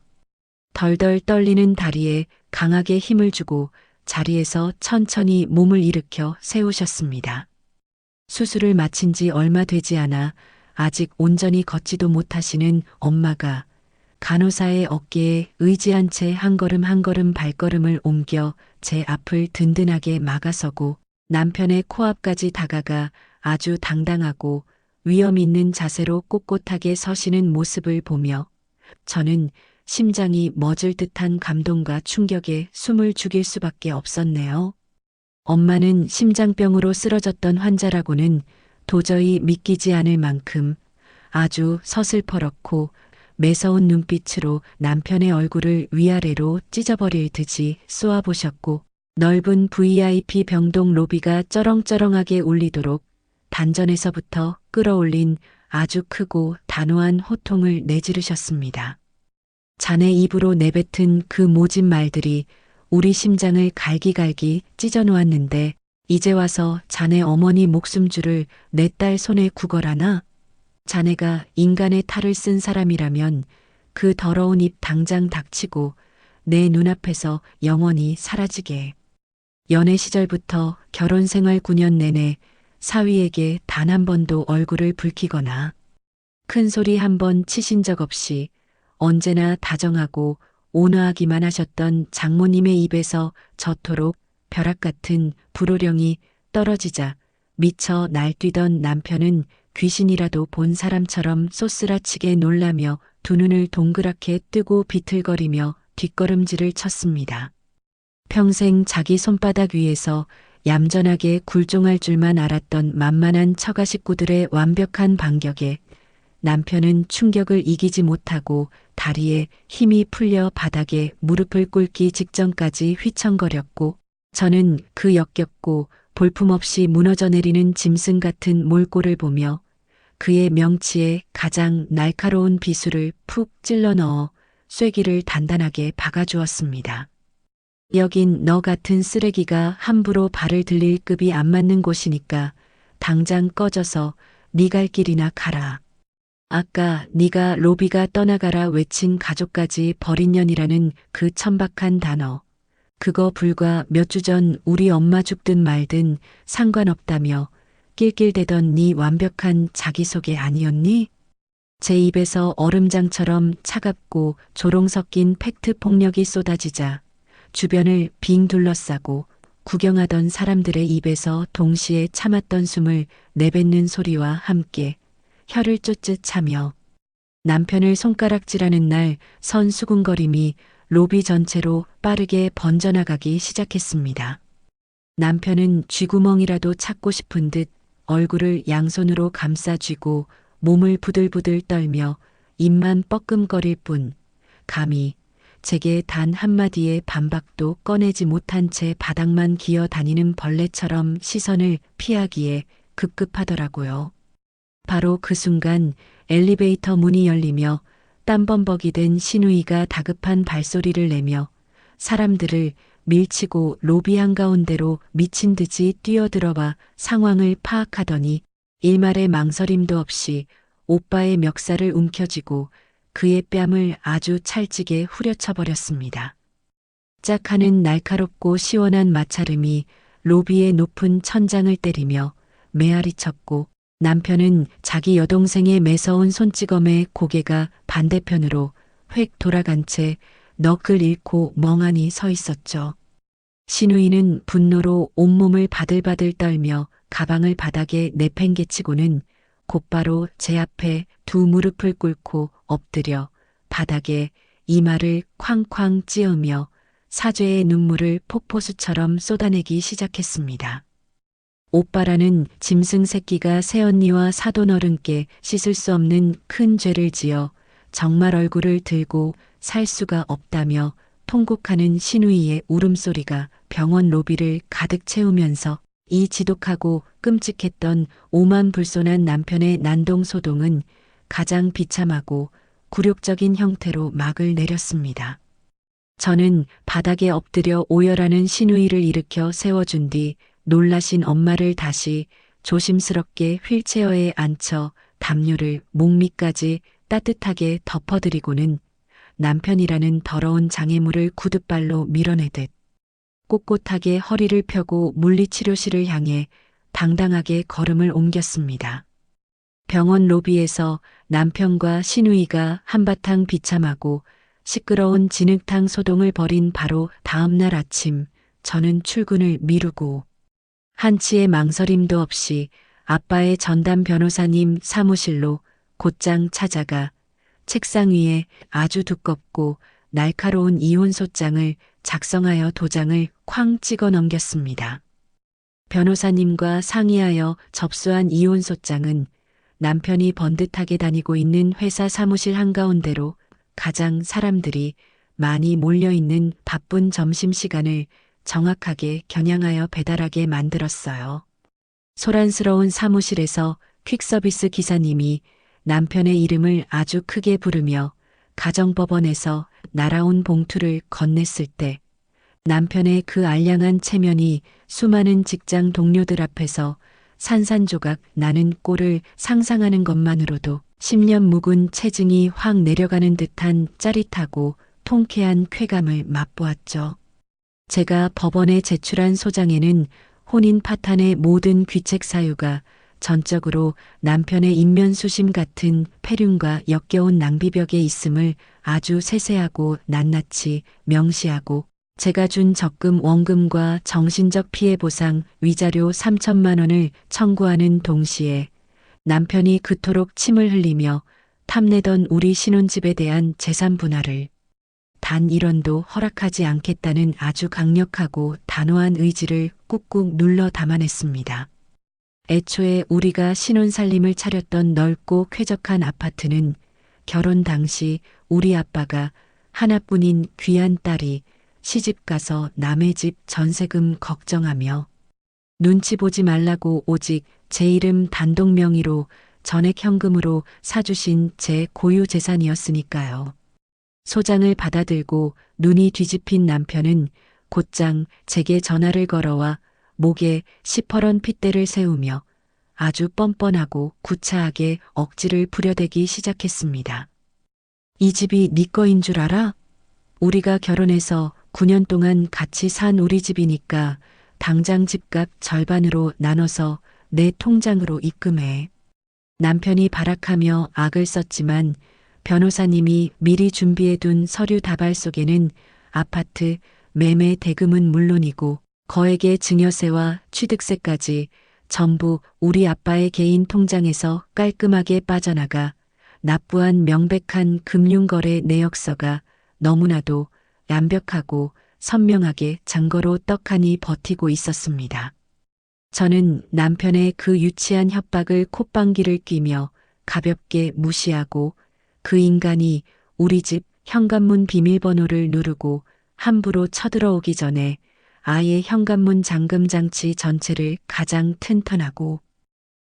덜덜 떨리는 다리에 강하게 힘을 주고 자리에서 천천히 몸을 일으켜 세우셨습니다. 수술을 마친 지 얼마 되지 않아 아직 온전히 걷지도 못하시는 엄마가 간호사의 어깨에 의지한 채 한 걸음 한 걸음 발걸음을 옮겨 제 앞을 든든하게 막아서고 남편의 코앞까지 다가가 아주 당당하고 위험 있는 자세로 꼿꼿하게 서시는 모습을 보며 저는 심장이 멎을 듯한 감동과 충격에 숨을 죽일 수밖에 없었네요. 엄마는 심장병으로 쓰러졌던 환자라고는 도저히 믿기지 않을 만큼 아주 서슬퍼렇고 매서운 눈빛으로 남편의 얼굴을 위아래로 찢어버릴 듯이 쏘아보셨고 넓은 VIP 병동 로비가 쩌렁쩌렁하게 울리도록 단전에서부터 끌어올린 아주 크고 단호한 호통을 내지르셨습니다. 자네 입으로 내뱉은 그 모진 말들이 우리 심장을 갈기갈기 찢어놓았는데 이제 와서 자네 어머니 목숨줄을 내 딸 손에 구걸하나? 자네가 인간의 탈을 쓴 사람이라면 그 더러운 입 당장 닥치고 내 눈앞에서 영원히 사라지게. 연애 시절부터 결혼 생활 9년 내내 사위에게 단 한 번도 얼굴을 붉히거나 큰 소리 한 번 치신 적 없이 언제나 다정하고 온화하기만 하셨던 장모님의 입에서 저토록 벼락 같은 불호령이 떨어지자 미쳐 날뛰던 남편은 귀신이라도 본 사람처럼 쏘스라치게 놀라며 두 눈을 동그랗게 뜨고 비틀거리며 뒷걸음질을 쳤습니다. 평생 자기 손바닥 위에서 얌전하게 굴종할 줄만 알았던 만만한 처가 식구들의 완벽한 반격에 남편은 충격을 이기지 못하고 다리에 힘이 풀려 바닥에 무릎을 꿇기 직전까지 휘청거렸고 저는 그 역겹고 볼품없이 무너져 내리는 짐승 같은 몰골을 보며 그의 명치에 가장 날카로운 비수를 푹 찔러 넣어 쐐기를 단단하게 박아주었습니다. 여긴 너 같은 쓰레기가 함부로 발을 들릴 급이 안 맞는 곳이니까 당장 꺼져서 네 갈 길이나 가라. 아까 네가 로비가 떠나가라 외친 가족까지 버린 년이라는 그 천박한 단어. 그거 불과 몇 주 전 우리 엄마 죽든 말든 상관없다며 낄낄대던 네 완벽한 자기소개 아니었니? 제 입에서 얼음장처럼 차갑고 조롱 섞인 팩트 폭력이 쏟아지자 주변을 빙 둘러싸고 구경하던 사람들의 입에서 동시에 참았던 숨을 내뱉는 소리와 함께 혀를 쫓듯 차며 남편을 손가락질하는 날 선 수군거림이 로비 전체로 빠르게 번져나가기 시작했습니다. 남편은 쥐구멍이라도 찾고 싶은 듯 얼굴을 양손으로 감싸 쥐고 몸을 부들부들 떨며 입만 뻐끔거릴 뿐 감히 제게 단 한마디의 반박도 꺼내지 못한 채 바닥만 기어 다니는 벌레처럼 시선을 피하기에 급급하더라고요. 바로 그 순간 엘리베이터 문이 열리며 땀범벅이 된 신우이가 다급한 발소리를 내며 사람들을 밀치고 로비 한가운데로 미친 듯이 뛰어들어와 상황을 파악하더니 일말의 망설임도 없이 오빠의 멱살을 움켜쥐고 그의 뺨을 아주 찰지게 후려쳐버렸습니다. 짝 하는 날카롭고 시원한 마찰음이 로비의 높은 천장을 때리며 메아리 쳤고 남편은 자기 여동생의 매서운 손찌검에 고개가 반대편으로 획 돌아간 채 넋을 잃고 멍하니 서 있었죠. 신우이는 분노로 온몸을 바들바들 떨며 가방을 바닥에 내팽개치고는 곧바로 제 앞에 두 무릎을 꿇고 엎드려 바닥에 이마를 쾅쾅 찌으며 사죄의 눈물을 폭포수처럼 쏟아내기 시작했습니다. 오빠라는 짐승 새끼가 새언니와 사돈 어른께 씻을 수 없는 큰 죄를 지어 정말 얼굴을 들고 살 수가 없다며 통곡하는 신우이의 울음소리가 병원 로비를 가득 채우면서 이 지독하고 끔찍했던 오만불손한 남편의 난동소동은 가장 비참하고 굴욕적인 형태로 막을 내렸습니다. 저는 바닥에 엎드려 오열하는 신우이를 일으켜 세워준 뒤 놀라신 엄마를 다시 조심스럽게 휠체어에 앉혀 담요를 목 밑까지 따뜻하게 덮어드리고는 남편이라는 더러운 장애물을 구둣발로 밀어내듯 꼿꼿하게 허리를 펴고 물리치료실을 향해 당당하게 걸음을 옮겼습니다. 병원 로비에서 남편과 신우이가 한바탕 비참하고 시끄러운 진흙탕 소동을 벌인 바로 다음 날 아침 저는 출근을 미루고 한치의 망설임도 없이 아빠의 전담 변호사님 사무실로 곧장 찾아가 책상 위에 아주 두껍고 날카로운 이혼소장을 작성하여 도장을 쾅 찍어 넘겼습니다. 변호사님과 상의하여 접수한 이혼소장은 남편이 번듯하게 다니고 있는 회사 사무실 한가운데로 가장 사람들이 많이 몰려있는 바쁜 점심시간을 정확하게 겨냥하여 배달하게 만들었어요. 소란스러운 사무실에서 퀵서비스 기사님이 남편의 이름을 아주 크게 부르며 가정법원에서 날아온 봉투를 건넸을 때 남편의 그 알량한 체면이 수많은 직장 동료들 앞에서 산산조각 나는 꼴을 상상하는 것만으로도 10년 묵은 체증이 확 내려가는 듯한 짜릿하고 통쾌한 쾌감을 맛보았죠. 제가 법원에 제출한 소장에는 혼인 파탄의 모든 귀책 사유가 전적으로 남편의 인면수심 같은 폐륜과 역겨운 낭비벽에 있음을 아주 세세하고 낱낱이 명시하고 제가 준 적금 원금과 정신적 피해 보상 위자료 3천만 원을 청구하는 동시에 남편이 그토록 침을 흘리며 탐내던 우리 신혼집에 대한 재산 분할을 단 1원도 허락하지 않겠다는 아주 강력하고 단호한 의지를 꾹꾹 눌러 담아냈습니다. 애초에 우리가 신혼살림을 차렸던 넓고 쾌적한 아파트는 결혼 당시 우리 아빠가 하나뿐인 귀한 딸이 시집가서 남의 집 전세금 걱정하며 눈치 보지 말라고 오직 제 이름 단독 명의로 전액 현금으로 사주신 제 고유 재산이었으니까요. 소장을 받아들고 눈이 뒤집힌 남편은 곧장 제게 전화를 걸어와 목에 시퍼런 핏대를 세우며 아주 뻔뻔하고 구차하게 억지를 부려대기 시작했습니다. 이 집이 네 거인 줄 알아? 우리가 결혼해서 9년 동안 같이 산 우리 집이니까 당장 집값 절반으로 나눠서 내 통장으로 입금해. 남편이 발악하며 악을 썼지만 변호사님이 미리 준비해둔 서류 다발 속에는 아파트 매매 대금은 물론이고 거액의 증여세와 취득세까지 전부 우리 아빠의 개인 통장에서 깔끔하게 빠져나가 납부한 명백한 금융거래 내역서가 너무나도 완벽하고 선명하게 증거로 떡하니 버티고 있었습니다. 저는 남편의 그 유치한 협박을 콧방귀를 뀌며 가볍게 무시하고 그 인간이 우리 집 현관문 비밀번호를 누르고 함부로 쳐들어오기 전에 아예 현관문 잠금 장치 전체를 가장 튼튼하고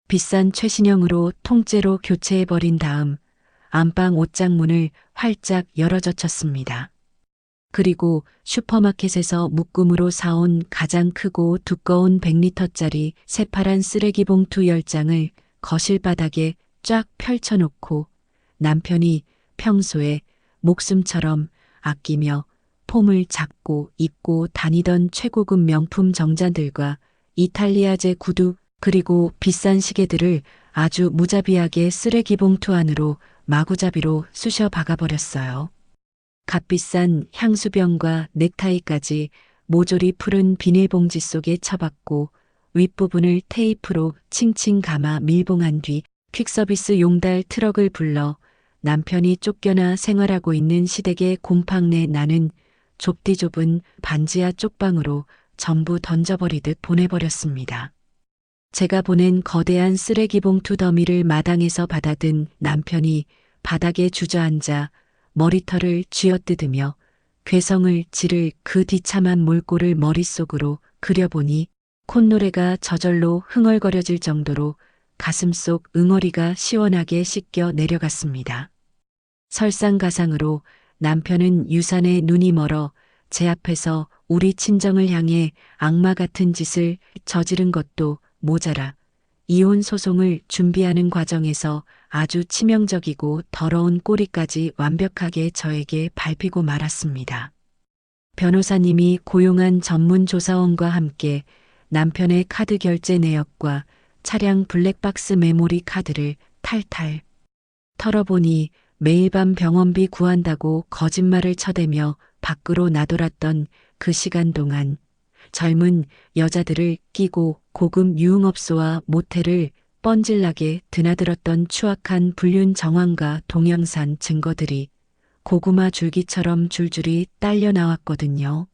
비싼 최신형으로 통째로 교체해버린 다음 안방 옷장문을 활짝 열어젖혔습니다. 그리고 슈퍼마켓에서 묶음으로 사온 가장 크고 두꺼운 100리터짜리 새파란 쓰레기 봉투 10장을 거실 바닥에 쫙 펼쳐놓고 남편이 평소에 목숨처럼 아끼며 폼을 잡고 입고 다니던 최고급 명품 정장들과 이탈리아제 구두 그리고 비싼 시계들을 아주 무자비하게 쓰레기 봉투 안으로 마구잡이로 쑤셔 박아버렸어요. 값비싼 향수병과 넥타이까지 모조리 푸른 비닐봉지 속에 쳐박고 윗부분을 테이프로 칭칭 감아 밀봉한 뒤 퀵서비스 용달 트럭을 불러 남편이 쫓겨나 생활하고 있는 시댁의 곰팡내 나는 좁디 좁은 반지하 쪽방으로 전부 던져버리듯 보내버렸습니다. 제가 보낸 거대한 쓰레기 봉투 더미를 마당에서 받아든 남편이 바닥에 주저앉아 머리털을 쥐어뜯으며 괴성을 지를 그 비참한 몰골을 머릿속으로 그려보니 콧노래가 저절로 흥얼거려질 정도로 가슴속 응어리가 시원하게 씻겨 내려갔습니다. 설상가상으로 남편은 유산에 눈이 멀어 제 앞에서 우리 친정을 향해 악마 같은 짓을 저지른 것도 모자라 이혼 소송을 준비하는 과정에서 아주 치명적이고 더러운 꼬리까지 완벽하게 저에게 밟히고 말았습니다. 변호사님이 고용한 전문 조사원과 함께 남편의 카드 결제 내역과 차량 블랙박스 메모리 카드를 탈탈 털어보니 매일 밤 병원비 구한다고 거짓말을 쳐대며 밖으로 나돌았던 그 시간 동안 젊은 여자들을 끼고 고급 유흥업소와 모텔을 뻔질나게 드나들었던 추악한 불륜 정황과 동영상 증거들이 고구마 줄기처럼 줄줄이 딸려 나왔거든요.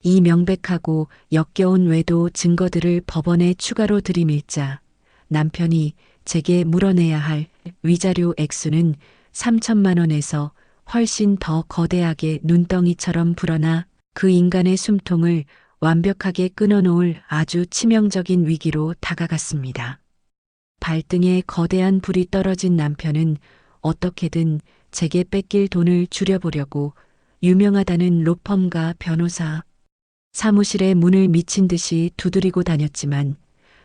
이 명백하고 역겨운 외도 증거들을 법원에 추가로 들이밀자 남편이 제게 물어내야 할 위자료 액수는 3천만 원에서 훨씬 더 거대하게 눈덩이처럼 불어나 그 인간의 숨통을 완벽하게 끊어놓을 아주 치명적인 위기로 다가갔습니다. 발등에 거대한 불이 떨어진 남편은 어떻게든 제게 뺏길 돈을 줄여보려고 유명하다는 로펌과 변호사, 사무실의 문을 미친 듯이 두드리고 다녔지만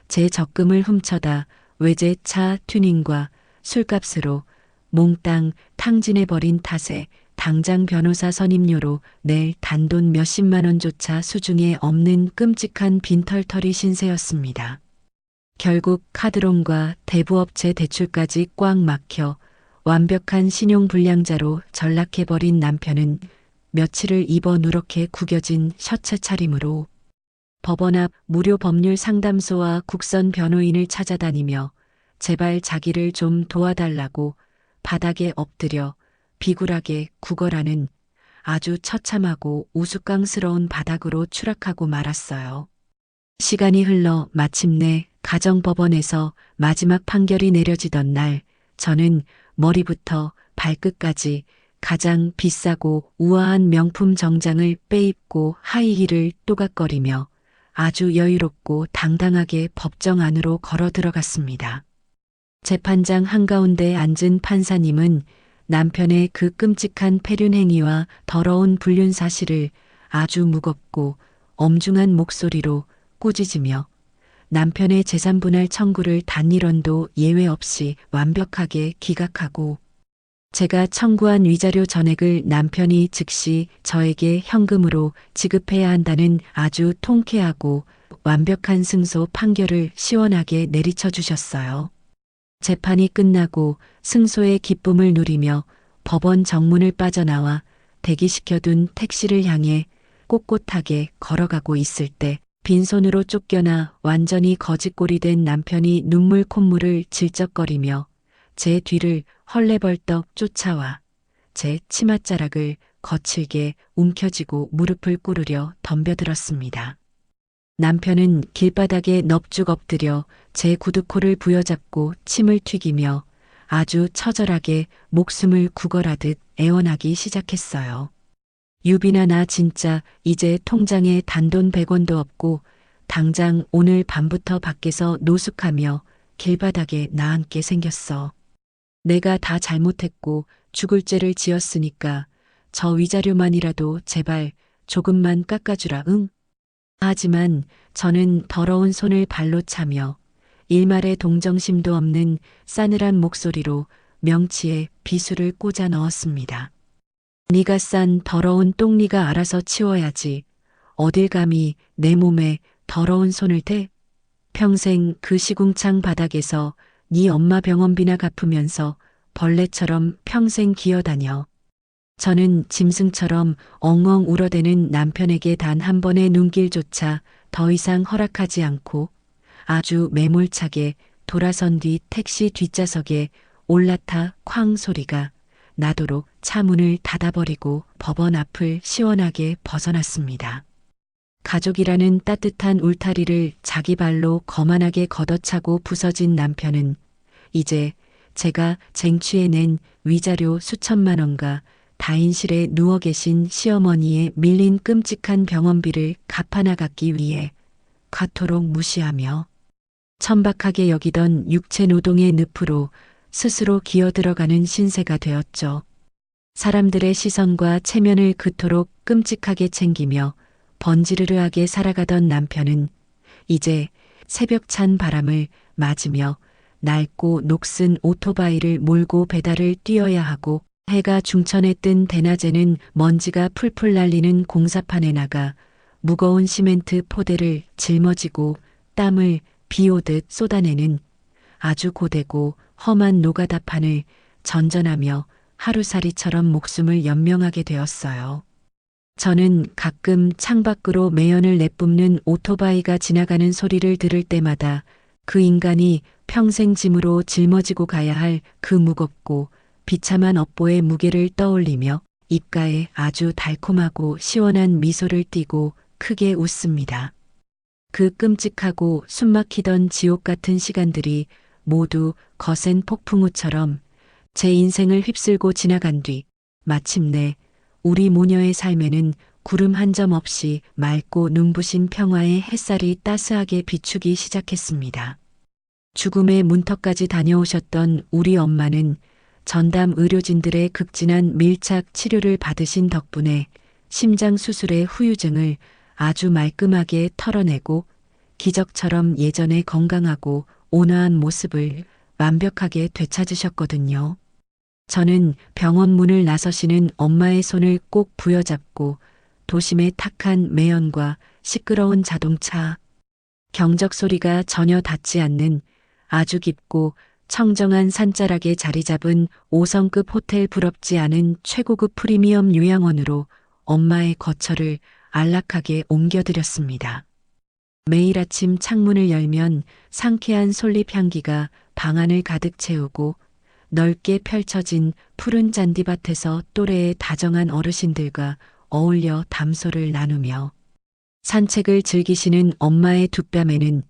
제 적금을 훔쳐다 외제차 튜닝과 술값으로 몽땅 탕진해버린 탓에 당장 변호사 선임료로 낼 단돈 몇십만 원조차 수중에 없는 끔찍한 빈털터리 신세였습니다. 결국 카드론과 대부업체 대출까지 꽉 막혀 완벽한 신용불량자로 전락해버린 남편은 며칠을 입어 누렇게 구겨진 셔츠 차림으로 법원 앞 무료 법률 상담소와 국선 변호인을 찾아다니며 제발 자기를 좀 도와달라고 바닥에 엎드려 비굴하게 구걸하는 아주 처참하고 우스꽝스러운 바닥으로 추락하고 말았어요. 시간이 흘러 마침내 가정법원에서 마지막 판결이 내려지던 날 저는 머리부터 발끝까지 가장 비싸고 우아한 명품 정장을 빼입고 하이힐을 또각거리며 아주 여유롭고 당당하게 법정 안으로 걸어 들어갔습니다. 재판장 한가운데 앉은 판사님은 남편의 그 끔찍한 폐륜 행위와 더러운 불륜 사실을 아주 무겁고 엄중한 목소리로 꾸짖으며 남편의 재산분할 청구를 단일원도 예외 없이 완벽하게 기각하고 제가 청구한 위자료 전액을 남편이 즉시 저에게 현금으로 지급해야 한다는 아주 통쾌하고 완벽한 승소 판결을 시원하게 내리쳐 주셨어요. 재판이 끝나고 승소의 기쁨을 누리며 법원 정문을 빠져나와 대기시켜둔 택시를 향해 꼿꼿하게 걸어가고 있을 때 빈손으로 쫓겨나 완전히 거지꼴이 된 남편이 눈물 콧물을 질적거리며 제 뒤를 헐레벌떡 쫓아와 제 치맛자락을 거칠게 움켜쥐고 무릎을 꿇으려 덤벼들었습니다. 남편은 길바닥에 넙죽 엎드려 제 구두코를 부여잡고 침을 튀기며 아주 처절하게 목숨을 구걸하듯 애원하기 시작했어요. 유빈아, 나 진짜 이제 통장에 단돈 100원도 없고 당장 오늘 밤부터 밖에서 노숙하며 길바닥에 나앉게 생겼어. 내가 다 잘못했고 죽을 죄를 지었으니까 저 위자료만이라도 제발 조금만 깎아주라, 응? 하지만 저는 더러운 손을 발로 차며 일말의 동정심도 없는 싸늘한 목소리로 명치에 비수를 꽂아 넣었습니다. 네가 싼 더러운 똥 네가 알아서 치워야지. 어딜 감히 내 몸에 더러운 손을 대? 평생 그 시궁창 바닥에서 네 엄마 병원비나 갚으면서 벌레처럼 평생 기어다녀. 저는 짐승처럼 엉엉 울어대는 남편에게 단 한 번의 눈길조차 더 이상 허락하지 않고 아주 매몰차게 돌아선 뒤 택시 뒷좌석에 올라타 쾅 소리가 나도록 차 문을 닫아버리고 법원 앞을 시원하게 벗어났습니다. 가족이라는 따뜻한 울타리를 자기 발로 거만하게 걷어차고 부서진 남편은 이제 제가 쟁취해낸 위자료 수천만 원과 다인실에 누워 계신 시어머니의 밀린 끔찍한 병원비를 갚아나가기 위해 그토록 무시하며 천박하게 여기던 육체 노동의 늪으로 스스로 기어들어가는 신세가 되었죠. 사람들의 시선과 체면을 그토록 끔찍하게 챙기며 번지르르하게 살아가던 남편은 이제 새벽찬 바람을 맞으며 낡고 녹슨 오토바이를 몰고 배달을 뛰어야 하고 해가 중천에 뜬 대낮에는 먼지가 풀풀 날리는 공사판에 나가 무거운 시멘트 포대를 짊어지고 땀을 비 오듯 쏟아내는 아주 고되고 험한 노가다판을 전전하며 하루살이처럼 목숨을 연명하게 되었어요. 저는 가끔 창밖으로 매연을 내뿜는 오토바이가 지나가는 소리를 들을 때마다 그 인간이 평생 짐으로 짊어지고 가야 할 그 무겁고 비참한 업보의 무게를 떠올리며 입가에 아주 달콤하고 시원한 미소를 띠고 크게 웃습니다. 그 끔찍하고 숨막히던 지옥 같은 시간들이 모두 거센 폭풍우처럼 제 인생을 휩쓸고 지나간 뒤 마침내 우리 모녀의 삶에는 구름 한 점 없이 맑고 눈부신 평화의 햇살이 따스하게 비추기 시작했습니다. 죽음의 문턱까지 다녀오셨던 우리 엄마는 전담 의료진들의 극진한 밀착 치료를 받으신 덕분에 심장 수술의 후유증을 아주 말끔하게 털어내고 기적처럼 예전의 건강하고 온화한 모습을 완벽하게 되찾으셨거든요. 저는 병원 문을 나서시는 엄마의 손을 꼭 부여잡고 도심의 탁한 매연과 시끄러운 자동차, 경적 소리가 전혀 닿지 않는 아주 깊고 청정한 산자락에 자리 잡은 5성급 호텔 부럽지 않은 최고급 프리미엄 요양원으로 엄마의 거처를 안락하게 옮겨드렸습니다. 매일 아침 창문을 열면 상쾌한 솔잎 향기가 방 안을 가득 채우고 넓게 펼쳐진 푸른 잔디밭에서 또래의 다정한 어르신들과 어울려 담소를 나누며 산책을 즐기시는 엄마의 두 뺨에는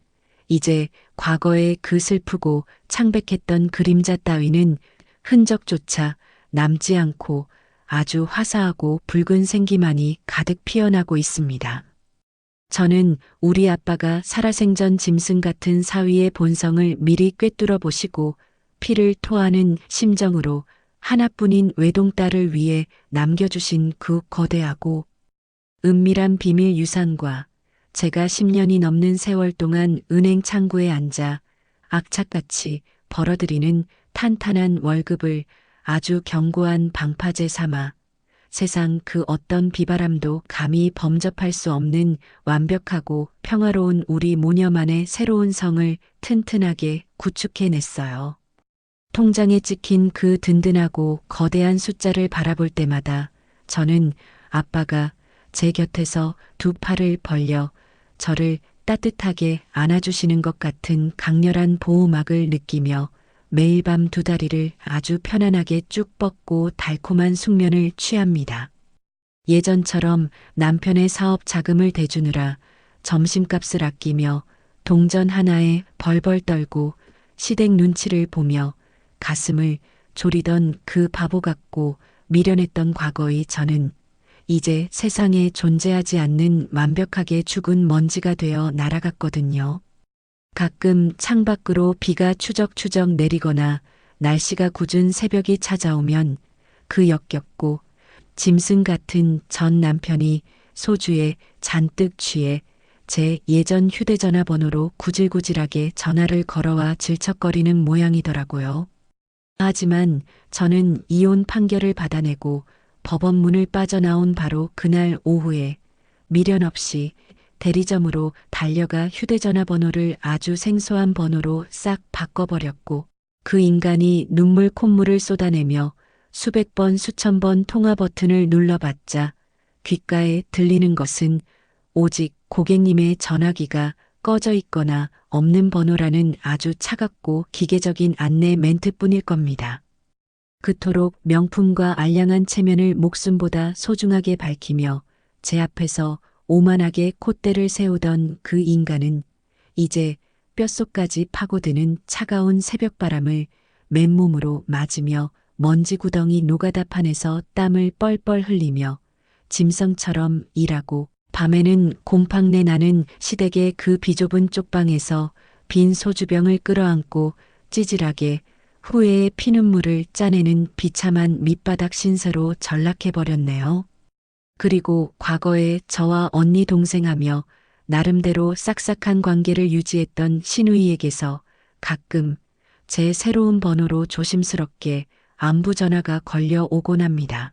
이제 과거의 그 슬프고 창백했던 그림자 따위는 흔적조차 남지 않고 아주 화사하고 붉은 생기만이 가득 피어나고 있습니다. 저는 우리 아빠가 살아생전 짐승 같은 사위의 본성을 미리 꿰뚫어 보시고 피를 토하는 심정으로 하나뿐인 외동딸을 위해 남겨주신 그 거대하고 은밀한 비밀 유산과 제가 10년이 넘는 세월 동안 은행 창구에 앉아 악착같이 벌어들이는 탄탄한 월급을 아주 견고한 방파제 삼아 세상 그 어떤 비바람도 감히 범접할 수 없는 완벽하고 평화로운 우리 모녀만의 새로운 성을 튼튼하게 구축해냈어요. 통장에 찍힌 그 든든하고 거대한 숫자를 바라볼 때마다 저는 아빠가 제 곁에서 두 팔을 벌려 저를 따뜻하게 안아주시는 것 같은 강렬한 보호막을 느끼며 매일 밤 두 다리를 아주 편안하게 쭉 뻗고 달콤한 숙면을 취합니다. 예전처럼 남편의 사업 자금을 대주느라 점심값을 아끼며 동전 하나에 벌벌 떨고 시댁 눈치를 보며 가슴을 졸이던 그 바보 같고 미련했던 과거의 저는 이제 세상에 존재하지 않는 완벽하게 죽은 먼지가 되어 날아갔거든요. 가끔 창밖으로 비가 추적추적 내리거나 날씨가 궂은 새벽이 찾아오면 그 역겹고 짐승 같은 전 남편이 소주에 잔뜩 취해 제 예전 휴대전화 번호로 구질구질하게 전화를 걸어와 질척거리는 모양이더라고요. 하지만 저는 이혼 판결을 받아내고 법원 문을 빠져나온 바로 그날 오후에 미련 없이 대리점으로 달려가 휴대전화 번호를 아주 생소한 번호로 싹 바꿔버렸고 그 인간이 눈물 콧물을 쏟아내며 수백 번 수천 번 통화 버튼을 눌러봤자 귓가에 들리는 것은 오직 고객님의 전화기가 꺼져 있거나 없는 번호라는 아주 차갑고 기계적인 안내 멘트뿐일 겁니다. 그토록 명품과 알량한 체면을 목숨보다 소중하게 밝히며 제 앞에서 오만하게 콧대를 세우던 그 인간은 이제 뼛속까지 파고드는 차가운 새벽바람을 맨몸으로 맞으며 먼지 구덩이 노가다판에서 땀을 뻘뻘 흘리며 짐승처럼 일하고 밤에는 곰팡내 나는 시댁의 그 비좁은 쪽방에서 빈 소주병을 끌어안고 찌질하게 후회의 피눈물을 짜내는 비참한 밑바닥 신세로 전락해버렸네요. 그리고 과거에 저와 언니 동생하며 나름대로 싹싹한 관계를 유지했던 시누이에게서 가끔 제 새로운 번호로 조심스럽게 안부 전화가 걸려 오곤 합니다.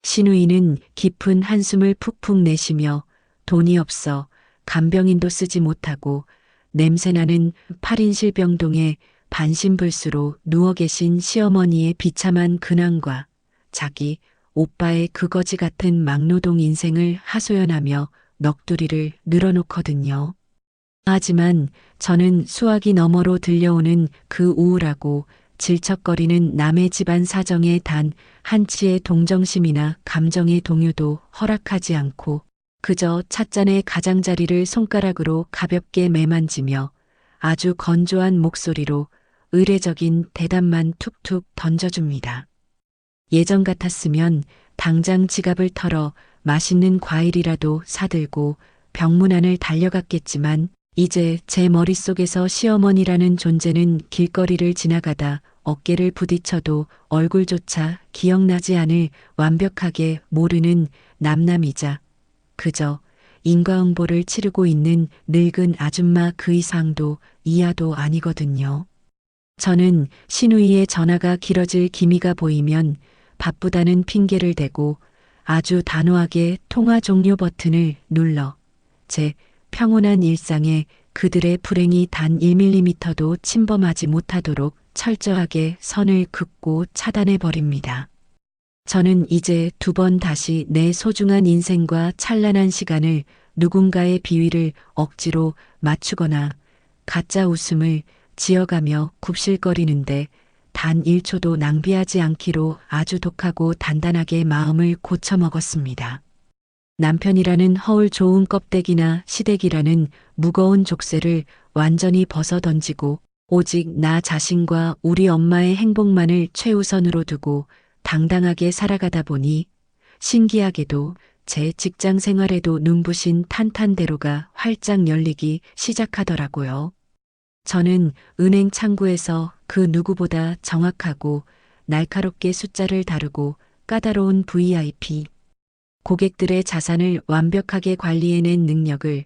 시누이는 깊은 한숨을 푹푹 내쉬며 돈이 없어 간병인도 쓰지 못하고 냄새나는 8인실 병동에 반신불수로 누워 계신 시어머니의 비참한 근황과 자기 오빠의 그거지 같은 막노동 인생을 하소연하며 넋두리를 늘어놓거든요. 하지만 저는 수화기 너머로 들려오는 그 우울하고 질척거리는 남의 집안 사정에 단 한치의 동정심이나 감정의 동요도 허락하지 않고 그저 찻잔의 가장자리를 손가락으로 가볍게 매만지며 아주 건조한 목소리로 의례적인 대답만 툭툭 던져줍니다. 예전 같았으면 당장 지갑을 털어 맛있는 과일이라도 사들고 병문안을 달려갔겠지만 이제 제 머릿속에서 시어머니라는 존재는 길거리를 지나가다 어깨를 부딪혀도 얼굴조차 기억나지 않을 완벽하게 모르는 남남이자 그저 인과응보를 치르고 있는 늙은 아줌마 그 이상도 이하도 아니거든요. 저는 시누이의 전화가 길어질 기미가 보이면 바쁘다는 핑계를 대고 아주 단호하게 통화 종료 버튼을 눌러 제 평온한 일상에 그들의 불행이 단 1mm도 침범하지 못하도록 철저하게 선을 긋고 차단해 버립니다. 저는 이제 두 번 다시 내 소중한 인생과 찬란한 시간을 누군가의 비위를 억지로 맞추거나 가짜 웃음을 지어가며 굽실거리는데 단 1초도 낭비하지 않기로 아주 독하고 단단하게 마음을 고쳐먹었습니다. 남편이라는 허울 좋은 껍데기나 시댁이라는 무거운 족쇄를 완전히 벗어던지고 오직 나 자신과 우리 엄마의 행복만을 최우선으로 두고 당당하게 살아가다 보니 신기하게도 제 직장 생활에도 눈부신 탄탄대로가 활짝 열리기 시작하더라고요. 저는 은행 창구에서 그 누구보다 정확하고 날카롭게 숫자를 다루고 까다로운 VIP, 고객들의 자산을 완벽하게 관리해낸 능력을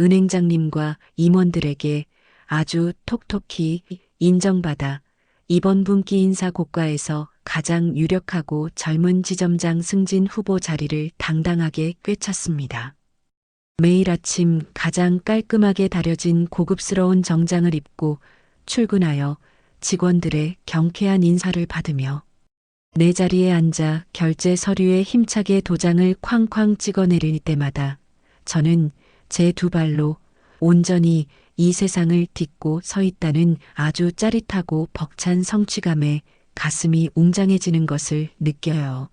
은행장님과 임원들에게 아주 톡톡히 인정받아 이번 분기 인사 고과에서 가장 유력하고 젊은 지점장 승진 후보 자리를 당당하게 꿰찼습니다. 매일 아침 가장 깔끔하게 다려진 고급스러운 정장을 입고 출근하여 직원들의 경쾌한 인사를 받으며 내 자리에 앉아 결제 서류에 힘차게 도장을 쾅쾅 찍어내릴 때마다 저는 제 두 발로 온전히 이 세상을 딛고 서 있다는 아주 짜릿하고 벅찬 성취감에 가슴이 웅장해지는 것을 느껴요.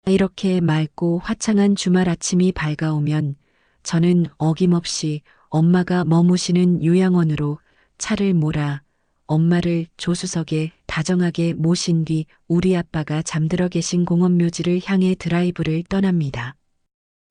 이렇게 맑고 화창한 주말 아침이 밝아오면 저는 어김없이 엄마가 머무시는 요양원으로 차를 몰아 엄마를 조수석에 다정하게 모신 뒤 우리 아빠가 잠들어 계신 공원묘지를 향해 드라이브를 떠납니다.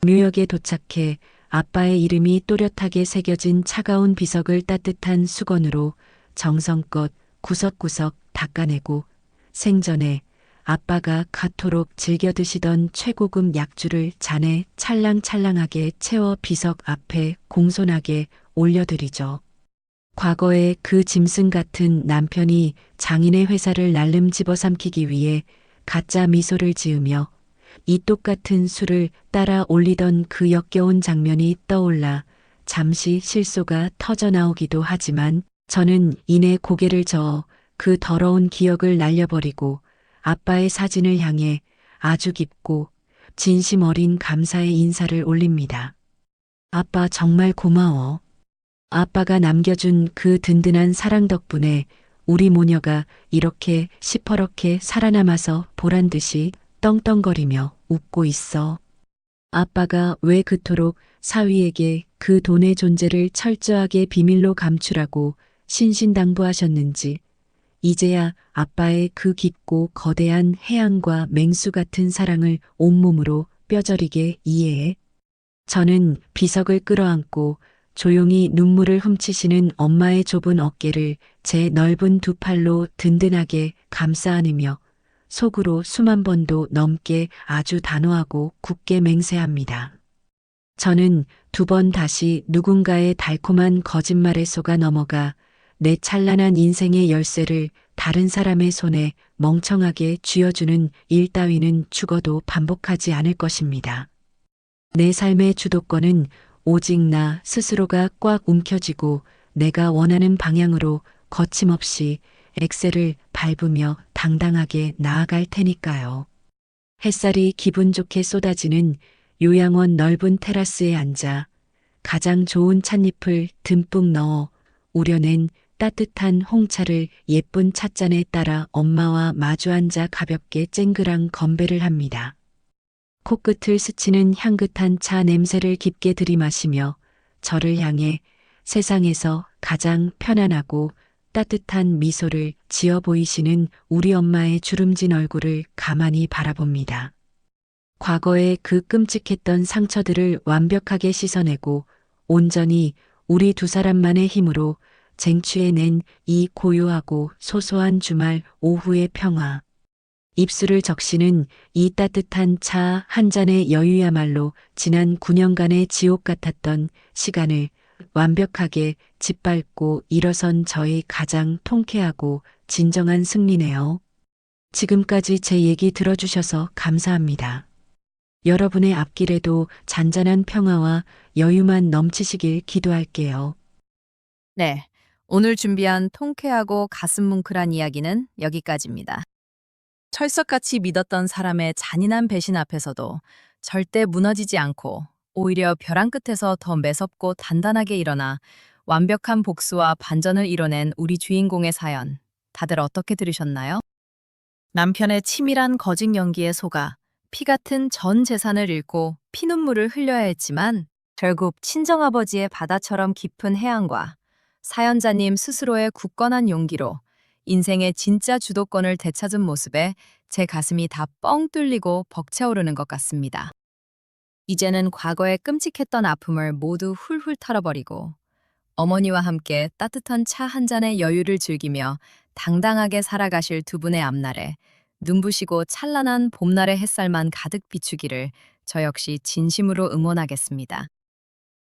묘역에 도착해 아빠의 이름이 또렷하게 새겨진 차가운 비석을 따뜻한 수건으로 정성껏 구석구석 닦아내고 생전에 아빠가 그토록 즐겨 드시던 최고급 약주를 잔에 찰랑찰랑하게 채워 비석 앞에 공손하게 올려드리죠. 과거에 그 짐승 같은 남편이 장인의 회사를 날름 집어삼키기 위해 가짜 미소를 지으며 이 똑같은 술을 따라 올리던 그 역겨운 장면이 떠올라 잠시 실소가 터져나오기도 하지만 저는 이내 고개를 저어 그 더러운 기억을 날려버리고 아빠의 사진을 향해 아주 깊고 진심 어린 감사의 인사를 올립니다. 아빠 정말 고마워. 아빠가 남겨준 그 든든한 사랑 덕분에 우리 모녀가 이렇게 시퍼렇게 살아남아서 보란 듯이 떵떵거리며 웃고 있어. 아빠가 왜 그토록 사위에게 그 돈의 존재를 철저하게 비밀로 감추라고 신신당부하셨는지 이제야 아빠의 그 깊고 거대한 해안과 맹수 같은 사랑을 온몸으로 뼈저리게 이해해. 저는 비석을 끌어안고 조용히 눈물을 훔치시는 엄마의 좁은 어깨를 제 넓은 두 팔로 든든하게 감싸 안으며 속으로 수만 번도 넘게 아주 단호하고 굳게 맹세합니다. 저는 두 번 다시 누군가의 달콤한 거짓말에 속아 넘어가 내 찬란한 인생의 열쇠를 다른 사람의 손에 멍청하게 쥐어주는 일 따위는 죽어도 반복하지 않을 것입니다. 내 삶의 주도권은 오직 나 스스로가 꽉 움켜쥐고 내가 원하는 방향으로 거침없이 엑셀을 밟으며 당당하게 나아갈 테니까요. 햇살이 기분 좋게 쏟아지는 요양원 넓은 테라스에 앉아 가장 좋은 찻잎을 듬뿍 넣어 우려낸 따뜻한 홍차를 예쁜 찻잔에 따라 엄마와 마주 앉아 가볍게 쨍그랑 건배를 합니다. 코끝을 스치는 향긋한 차 냄새를 깊게 들이마시며 저를 향해 세상에서 가장 편안하고 따뜻한 미소를 지어 보이시는 우리 엄마의 주름진 얼굴을 가만히 바라봅니다. 과거의 그 끔찍했던 상처들을 완벽하게 씻어내고 온전히 우리 두 사람만의 힘으로 쟁취해낸 이 고요하고 소소한 주말 오후의 평화. 입술을 적시는 이 따뜻한 차 한 잔의 여유야말로 지난 9년간의 지옥 같았던 시간을 완벽하게 짓밟고 일어선 저의 가장 통쾌하고 진정한 승리네요. 지금까지 제 얘기 들어주셔서 감사합니다. 여러분의 앞길에도 잔잔한 평화와 여유만 넘치시길 기도할게요. 네, 오늘 준비한 통쾌하고 가슴 뭉클한 이야기는 여기까지입니다. 철석같이 믿었던 사람의 잔인한 배신 앞에서도 절대 무너지지 않고 오히려 벼랑 끝에서 더 매섭고 단단하게 일어나 완벽한 복수와 반전을 이뤄낸 우리 주인공의 사연, 다들 어떻게 들으셨나요? 남편의 치밀한 거짓 연기에 속아 피 같은 전 재산을 잃고 피눈물을 흘려야 했지만 결국 친정아버지의 바다처럼 깊은 해안과 사연자님 스스로의 굳건한 용기로 인생의 진짜 주도권을 되찾은 모습에 제 가슴이 다 뻥 뚫리고 벅차오르는 것 같습니다. 이제는 과거의 끔찍했던 아픔을 모두 훌훌 털어버리고 어머니와 함께 따뜻한 차 한 잔의 여유를 즐기며 당당하게 살아가실 두 분의 앞날에 눈부시고 찬란한 봄날의 햇살만 가득 비추기를 저 역시 진심으로 응원하겠습니다.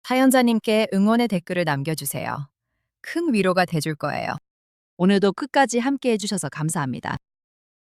사연자님께 응원의 댓글을 남겨주세요. 큰 위로가 돼줄 거예요. 오늘도 끝까지 함께 해주셔서 감사합니다.